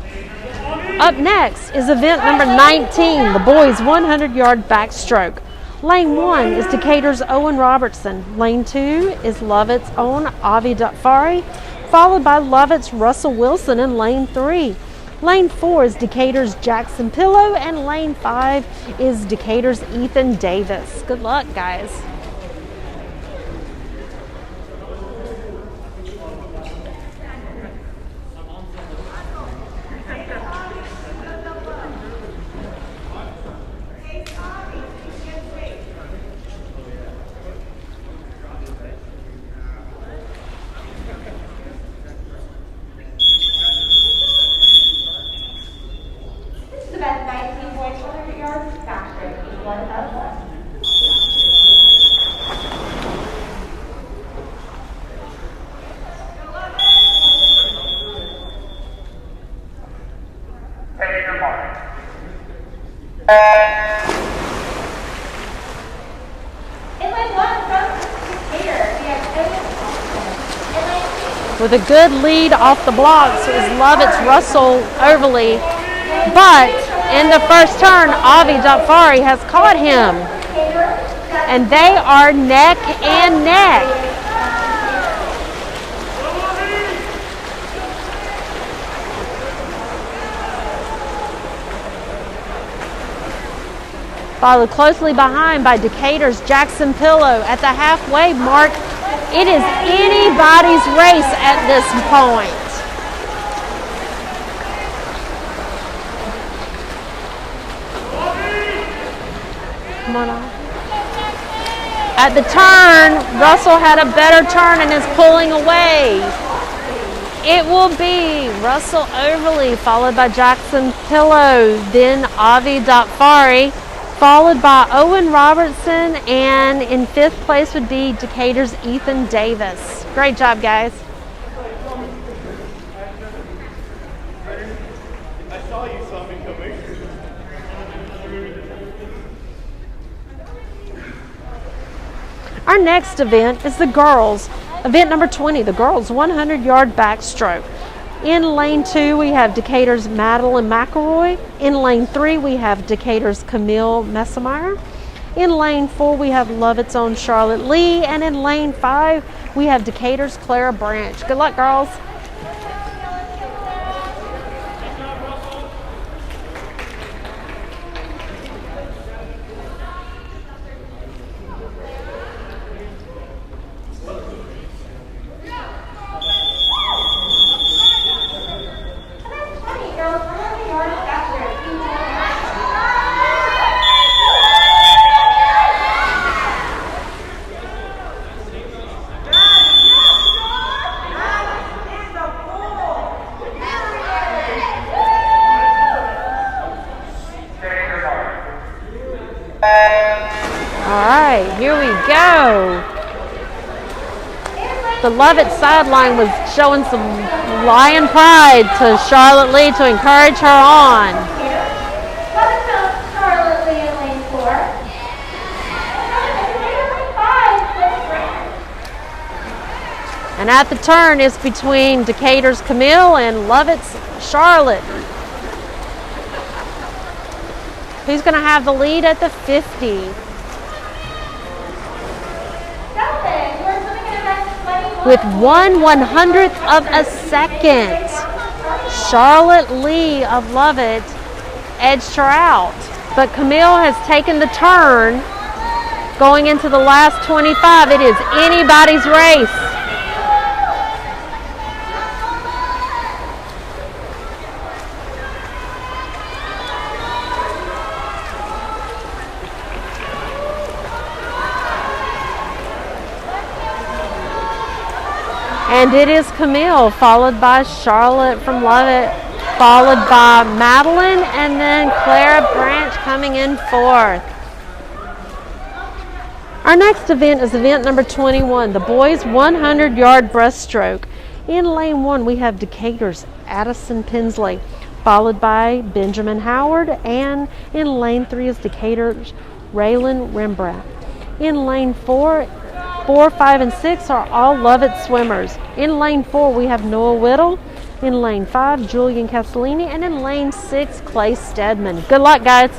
Up next is event number 19, the boys 100-yard backstroke. Lane 1 is Decatur's Owen Robertson. Lane 2 is Lovett's own Avi Dafari, followed by Lovett's Russell Wilson in lane 3. Lane 4 is Decatur's Jackson Pillow, and lane 5 is Decatur's Ethan Davis. Good luck, guys. With a good lead off the blocks is Lovett's Russell Overly, but in the first turn, Avi Dafari has caught him, and they are neck and neck. followed closely behind by Decatur's Jackson Pillow. At the halfway mark, it is anybody's race at this point. Come on off. At the turn, Russell had a better turn and is pulling away. It will be Russell Overly, followed by Jackson Pillow, then Avi Dotfari, followed by Owen Robertson, and in 5th place would be Decatur's Ethan Davis. Great job, guys. I saw you saw me coming. Our next event is the girls. Event number 20, the girls 100-yard backstroke. In lane 2, we have Decatur's Madeline McElroy. In lane 3, we have Decatur's Camille Messemeyer. In lane 4, we have Lovett's own Charlotte Lee. And in lane 5, we have Decatur's Clara Branch. Good luck, girls. Here we go. The Lovett sideline was showing some lion pride to Charlotte Lee to encourage her on. Charlotte Lee in lane 4. And at the turn is between Decatur's Camille and Lovett's Charlotte. Who's going to have the lead at the 50? With 1/100th of a second, Charlotte Lee of Lovett edged her out. But Camille has taken the turn going into the last 25. It is anybody's race. And it is Camille, followed by Charlotte from Lovett, followed by Madeline, and then Clara Branch coming in 4th. Our next event is event number 21, the boys 100-yard breaststroke. In lane 1, we have Decatur's Addison Pinsley, followed by Benjamin Howard, and in lane 3 is Decatur's Raylan Rembrandt. In lane 4, 5, and 6 are all Lovett swimmers. In lane 4, we have Noah Whittle. In lane 5, Julian Castellini. And in lane 6, Clay Stedman. Good luck, guys.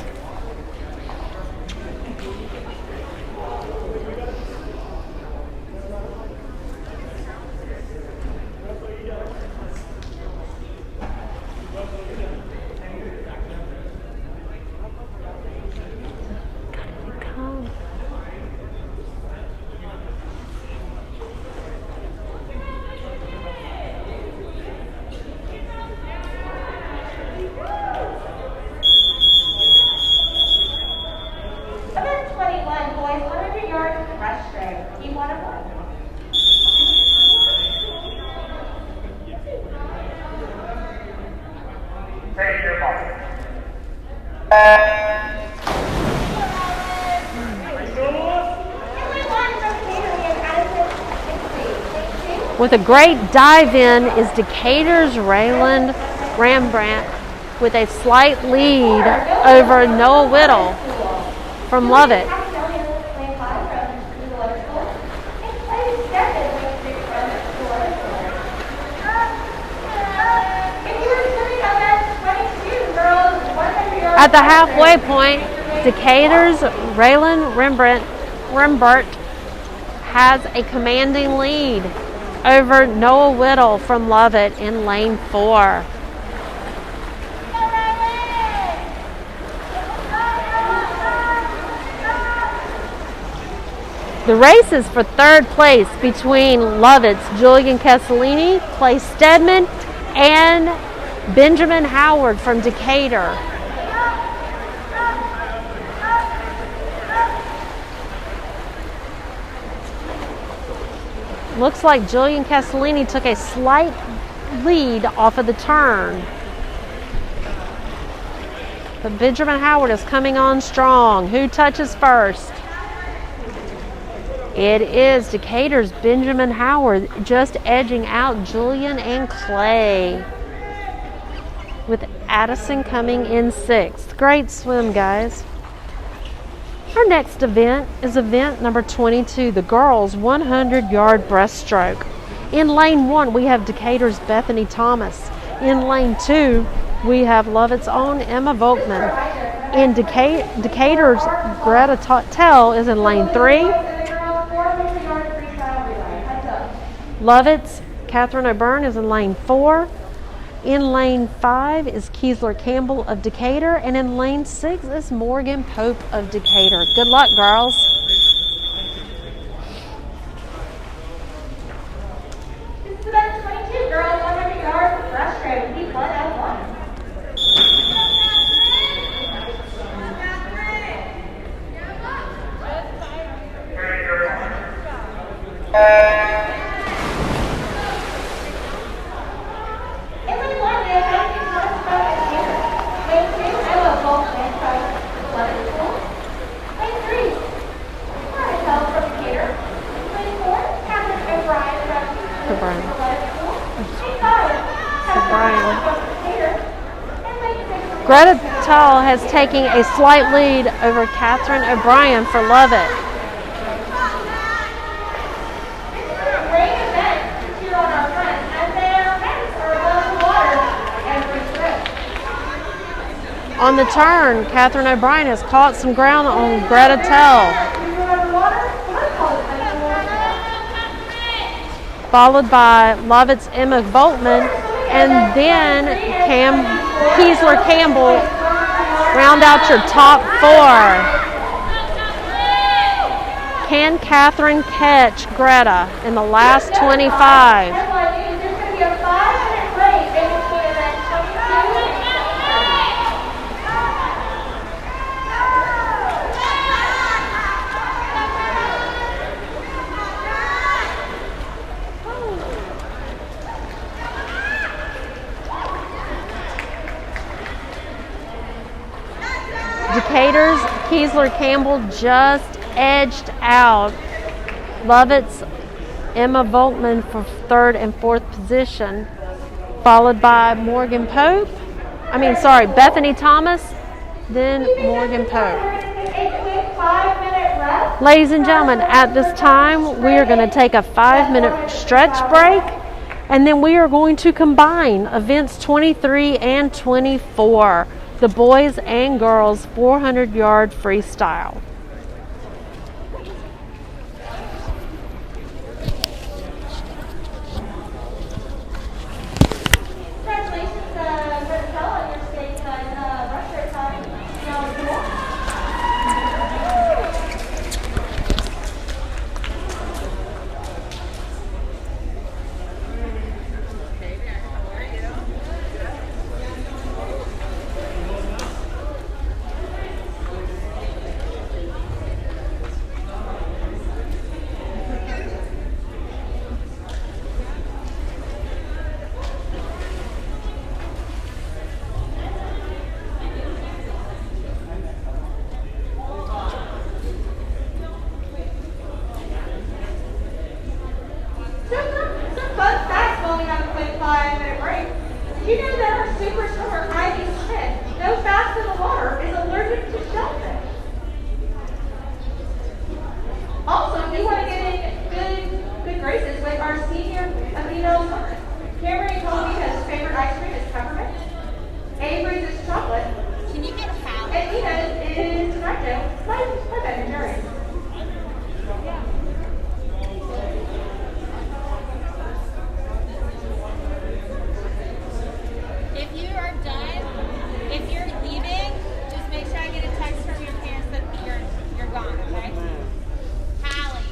With a great dive in is Decatur's Raylan Rembrandt with a slight lead over Noah Whittle from Lovett. At the halfway point, Decatur's Raylan Rembrandt has a commanding lead over Noah Whittle from Lovett in lane 4. The race is for third place between Lovett's Julian Castellini, Clay Stedman, and Benjamin Howard from Decatur. Looks like Julian Castellini took a slight lead off of the turn. But Benjamin Howard is coming on strong. Who touches first? It is Decatur's Benjamin Howard just edging out Julian and Clay, with Addison coming in sixth. Great swim, guys. Our next event is event number 22, the girls 100-yard breaststroke. In lane 1, we have Decatur's Bethany Thomas. In lane 2, we have Lovett's own Emma Volkman. In Decatur's Greta Tell is in lane 3. Lovett's Catherine O'Byrne is in lane 4. In lane 5 is Keesler Campbell of Decatur, and in lane 6 is Morgan Pope of Decatur. Good luck, girls. This is event 22, girls 100 yards breaststroke. Keep one out one. Greta Tull has taken a slight lead over Catherine O'Brien for Lovett. On the turn, Catherine O'Brien has caught some ground on Greta Tull, followed by Lovett's Emma Volkman, and then Keesler Campbell round out your top 4. Can Catherine catch Greta in the last 25? Decatur's Keesler Campbell just edged out Lovett's Emma Volkman for 3rd and 4th position, followed by Bethany Thomas, then Morgan Pope. Ladies and gentlemen, at this time, we are going to take a 5-minute stretch break, and then we are going to combine events 23 and 24. The boys and girls 400-yard freestyle. Congratulations, Greta Tull, on your stateside breaststroke time. Some fun facts while we have a quick 5-minute break. Did you know that our super swimmer Ivy Smith, no fast in the water, is allergic to shellfish? Also, we want to get in good graces with our senior female swimmer. Cameron told me his favorite ice cream is peppermint. Avery's is chocolate. Can you get a palette? And Nina's is Directo. My Ben and Jerry. If you are done, if you're leaving, just make sure I get a text from your parents that you're gone, okay? Hallie.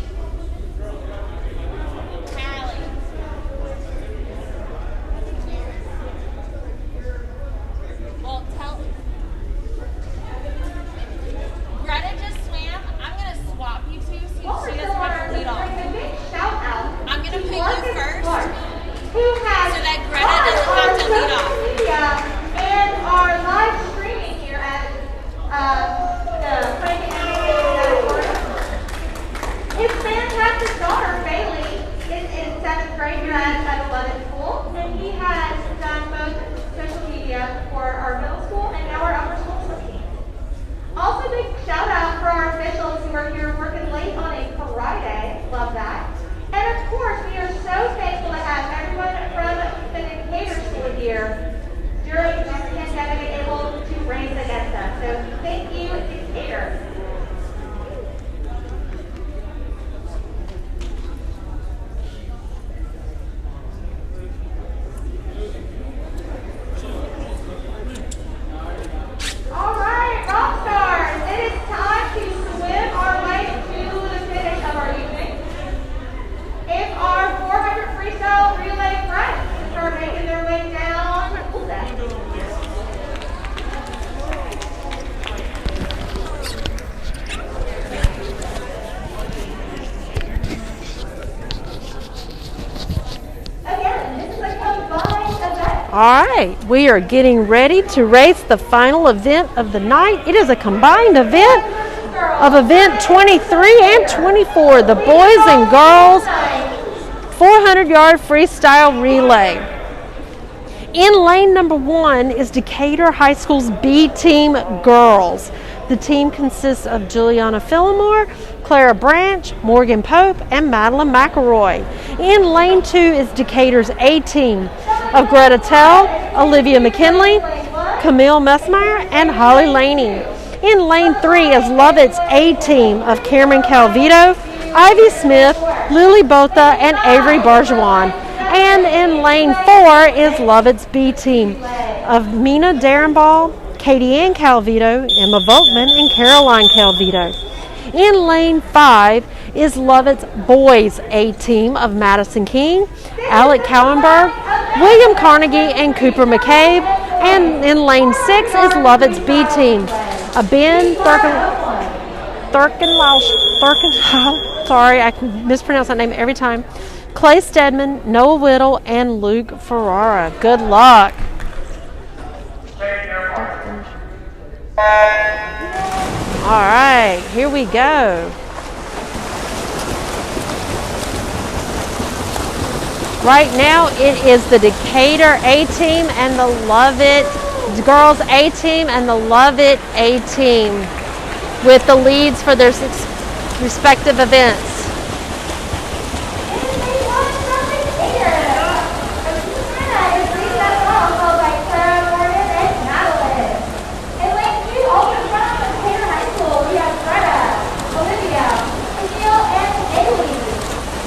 All right, we are getting ready to race the final event of the night. It is a combined event of event 23 and 24, the boys and girls 400-yard freestyle relay. In lane number 1 is Decatur High School's B team girls. The team consists of Juliana Fillmore, Clara Branch, Morgan Pope, and Madeline McElroy. In lane 2 is Decatur's A team of Greta Tell, Olivia McKinley, Camille Messmeyer, and Holly Laney. In lane 3 is Lovett's A team of Cameron Calvito, Ivy Smith, Lily Botha, and Avery Barjuan. And in lane 4 is Lovett's B team of Mina Darenball, Katie Ann Calvito, Emma Volkman, and Caroline Calvito. In lane 5 is Lovett's boys A team of Madison King, Alec Cowenberg, William Carnegie, and Cooper McCabe. And in lane 6 is Lovett's B team of Ben sorry, I can mispronounce that name every time, Clay Stedman, Noah Whittle, and Luke Ferrara. Good luck. All right, here we go. Right now it is the Decatur A team and the Lovett girls A team and the Lovett A team with the leads for their respective events.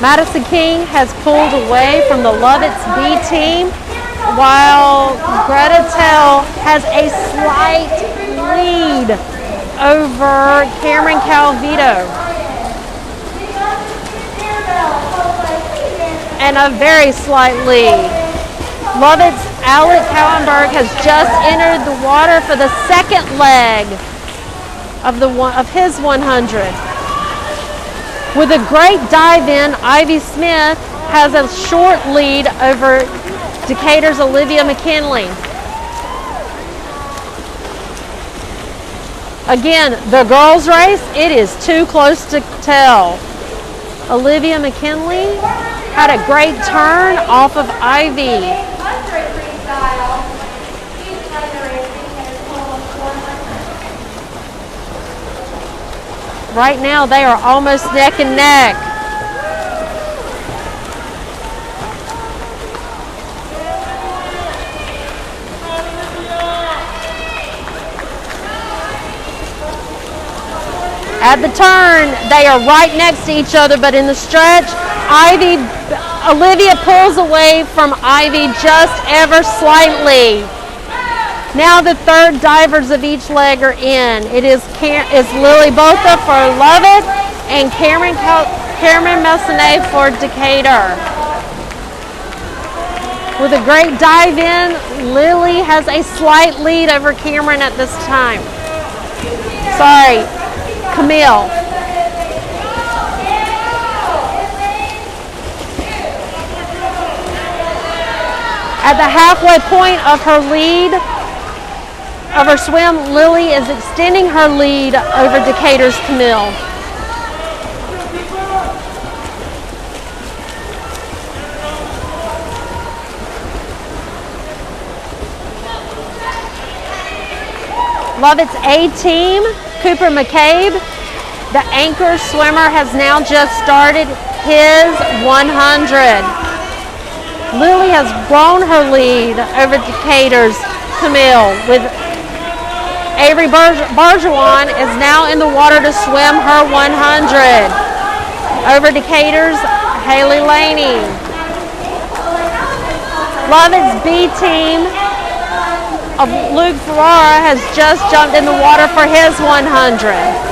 Madison King has pulled away from the Lovett's B team, while Greta Tell has a slight lead over Cameron Calvito. And a very slight lead. Lovett's Alec Cowenberg has just entered the water for the second leg of his 100. With a great dive in, Ivy Smith has a short lead over Decatur's Olivia McKinley. Again, the girls' race, it is too close to tell. Olivia McKinley had a great turn off of Ivy. Right now, they are almost neck and neck. At the turn, they are right next to each other, but in the stretch, Olivia pulls away from Ivy just ever slightly. Now the third divers of each leg are in. It is Lily Botha for Lovett and Cameron Messinet for Decatur. With a great dive in, Lily has a slight lead over Cameron at this time. Sorry, Camille. At the halfway point of her lead, of her swim, Lily is extending her lead over Decatur's Camille. Lovett's A team, Cooper McCabe, the anchor swimmer, has now just started his 100. Lily has grown her lead over Decatur's Camille, with Avery Barjuan is now in the water to swim her 100 over Decatur's Haley Laney. Lovett's B team of Luke Ferrara has just jumped in the water for his 100.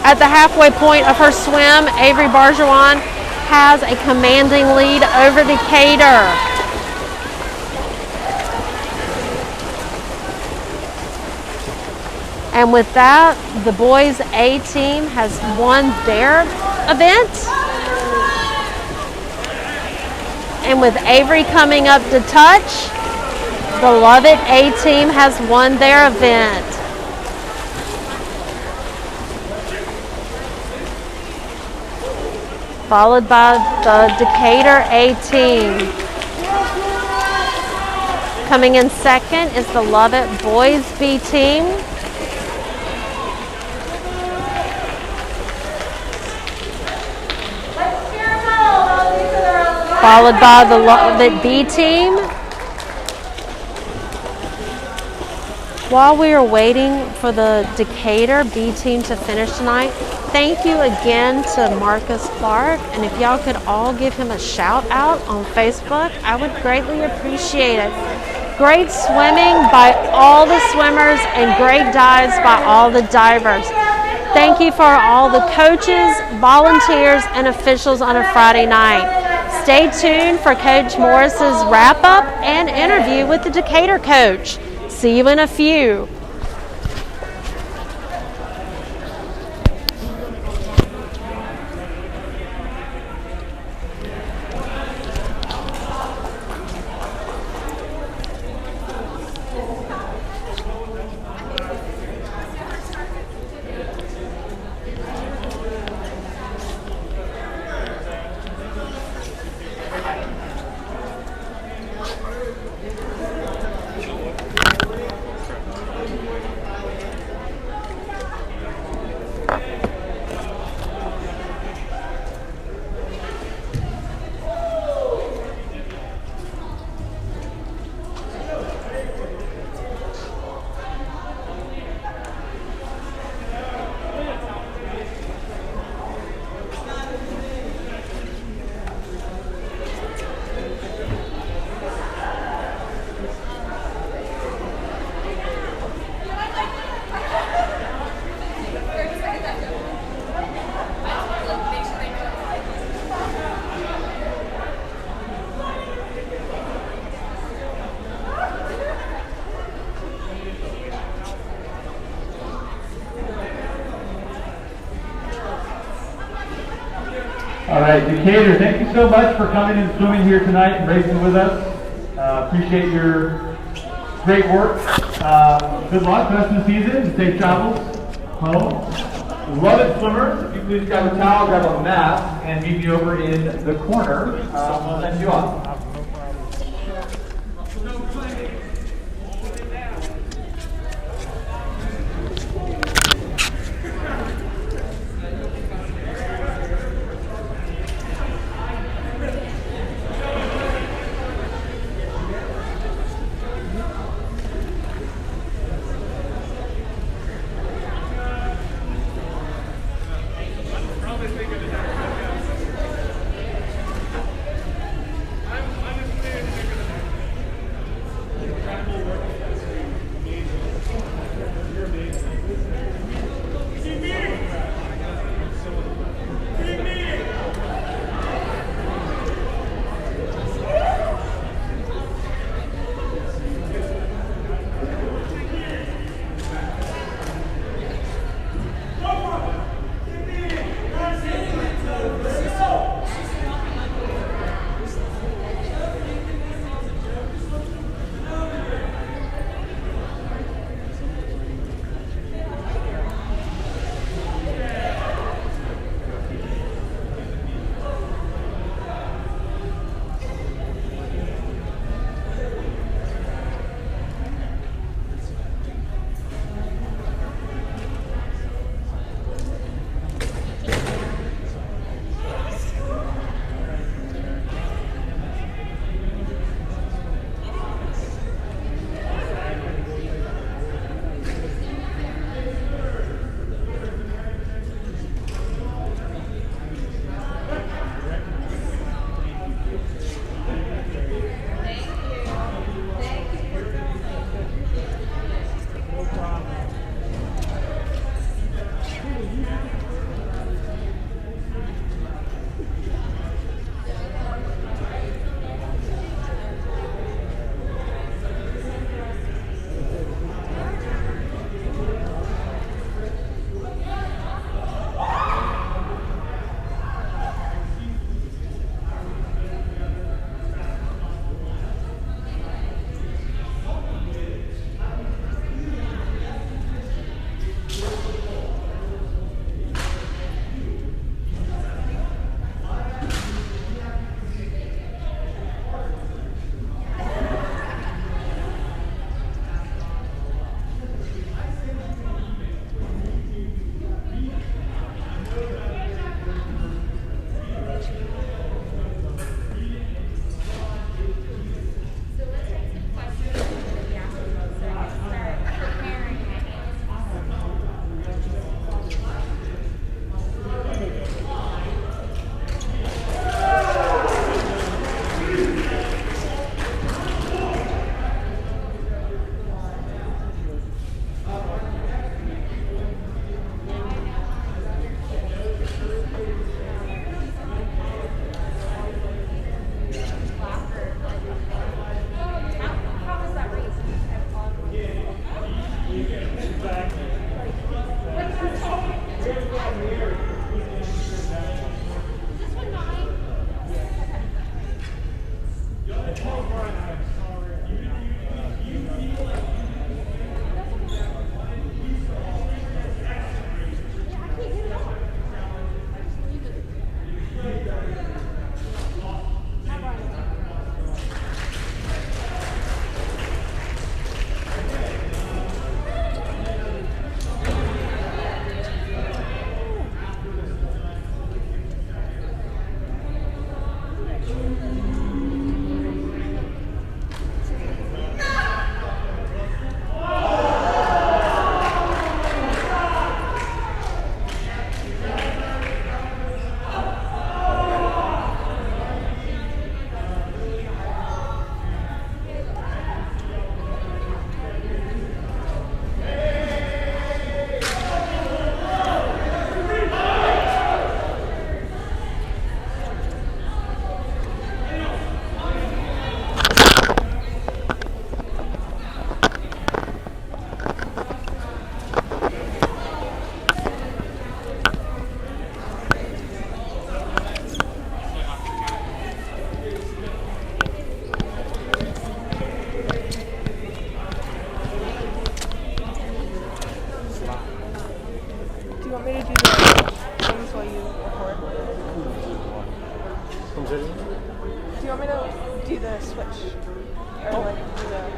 At the halfway point of her swim, Avery Barjuan has a commanding lead over Decatur. And with that, the boys A team has won their event. And with Avery coming up to touch, the Lovett A team has won their event. Followed by the Decatur A team. Coming in second is the Lovett Boys B team. Followed by the Lovett B team. While we are waiting for the Decatur B team to finish tonight, thank you again to Marcus Clark. And if y'all could all give him a shout out on Facebook, I would greatly appreciate it. Great swimming by all the swimmers and great dives by all the divers. Thank you for all the coaches, volunteers, and officials on a Friday night. Stay tuned for Coach Morris's wrap-up and interview with the Decatur coach. See you in a few. All right, Decatur, thank you so much for coming and swimming here tonight and racing with us. Appreciate your great work. Good luck the rest of the season and safe travels home. Lovett swimmers, if you please grab a towel, grab a mat, and meet me over in the corner. We'll send you off.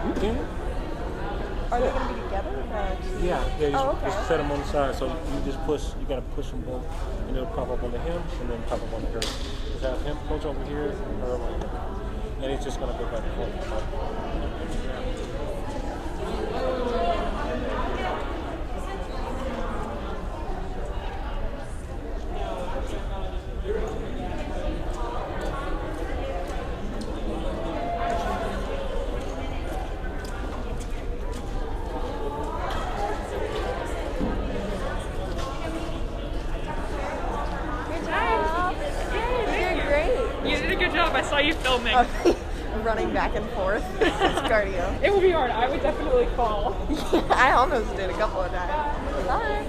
You can. Are they going to be together? Or Yeah, Oh, okay. just set them on the side. So you just push, you got to push them both, and it'll pop up on the him, and then pop up on the her. Just have him coach over here, and her over here. And it's just going to go back and forth. You did a good job. I saw you filming. Running back and forth. It's cardio. It would be hard. I would definitely fall. I almost did a couple of times. Bye.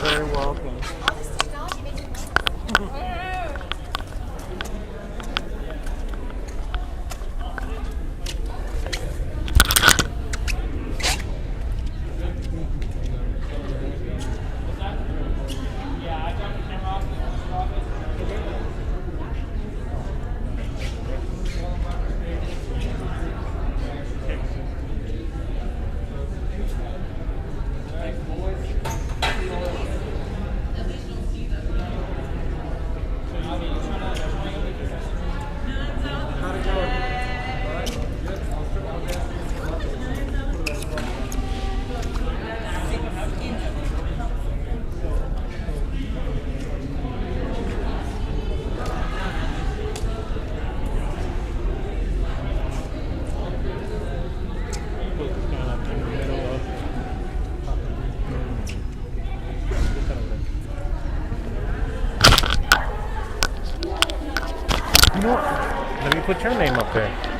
Very welcome. You know what? Let me put your name up there.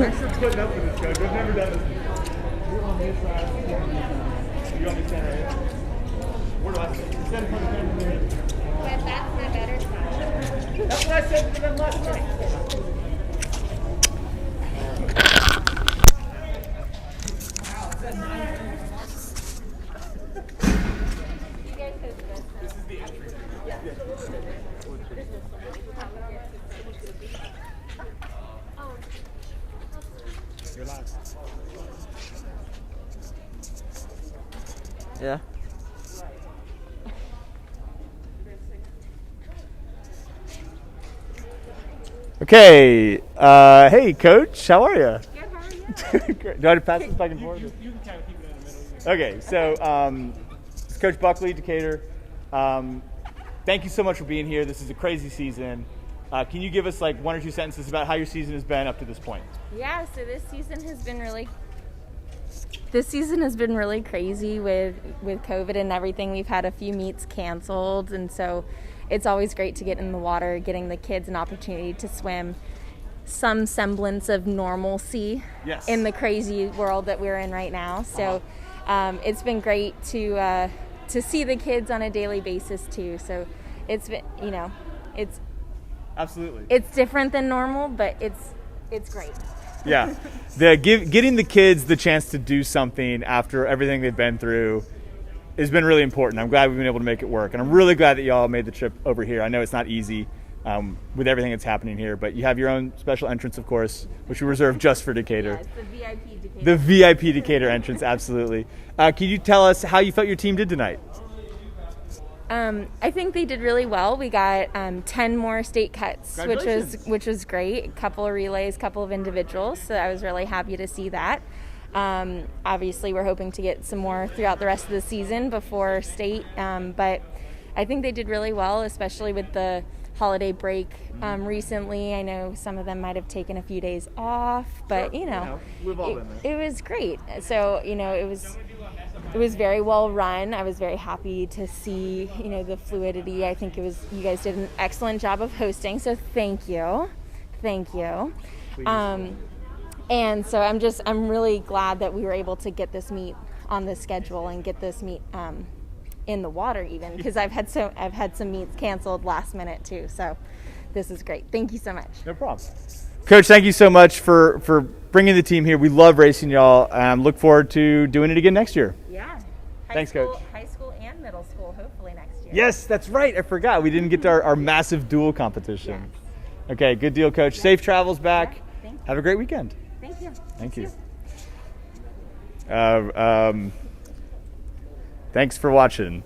Thanks for putting up with this, Coach. I've never done this before. You're on this side. You want me to stand right here? Where do I stand? Stand in front of the camera here. But that's my better side. That's what I said to them last night. You're live. Yeah. Okay. Hey, Coach. How are you? Good. How are you? Great. Do I have to pass this back and forth? You can kind of keep it in the middle. Okay. So, it's Coach Buckley, Decatur. Thank you so much for being here. This is a crazy season. Can you give us like one or two sentences about how your season has been up to this point? Yeah, so this season has been really crazy with COVID and everything. We've had a few meets canceled, and so it's always great to get in the water, getting the kids an opportunity to swim some semblance of normalcy in the crazy world that we're in right now. So it's been great to see the kids on a daily basis too. So it's been, it's absolutely, it's different than normal, but it's great. Yeah, getting the kids the chance to do something after everything they've been through has been really important. I'm glad we've been able to make it work, and I'm really glad that y'all made the trip over here. I know it's not easy with everything that's happening here, but you have your own special entrance, of course, which we reserve just for Decatur. Yeah, it's the VIP Decatur. The VIP Decatur entrance, absolutely. Can you tell us how you felt your team did tonight? I think they did really well. We got 10 more state cuts, which was great. A couple of relays, couple of individuals, so I was really happy to see that. Obviously, we're hoping to get some more throughout the rest of the season before state, but I think they did really well, especially with the holiday break recently. I know some of them might have taken a few days off, but we've all been it was great. So it was very well run. I was very happy to see, the fluidity. I think you guys did an excellent job of hosting. So thank you. And so I'm really glad that we were able to get this meet on the schedule and get this meet in the water even, because I've had some meets canceled last minute too. So this is great. Thank you so much. No problem. Coach, thank you so much for bringing the team here. We love racing y'all. Look forward to doing it again next year. Yeah. Thanks, Coach. High school and middle school, hopefully next year. Yes, that's right. I forgot. We didn't get to our massive dual competition. Yes. Okay, good deal, Coach. Safe travels back. Yeah, thank you. Have a great weekend. Thank you. Thank you. Thanks for watching.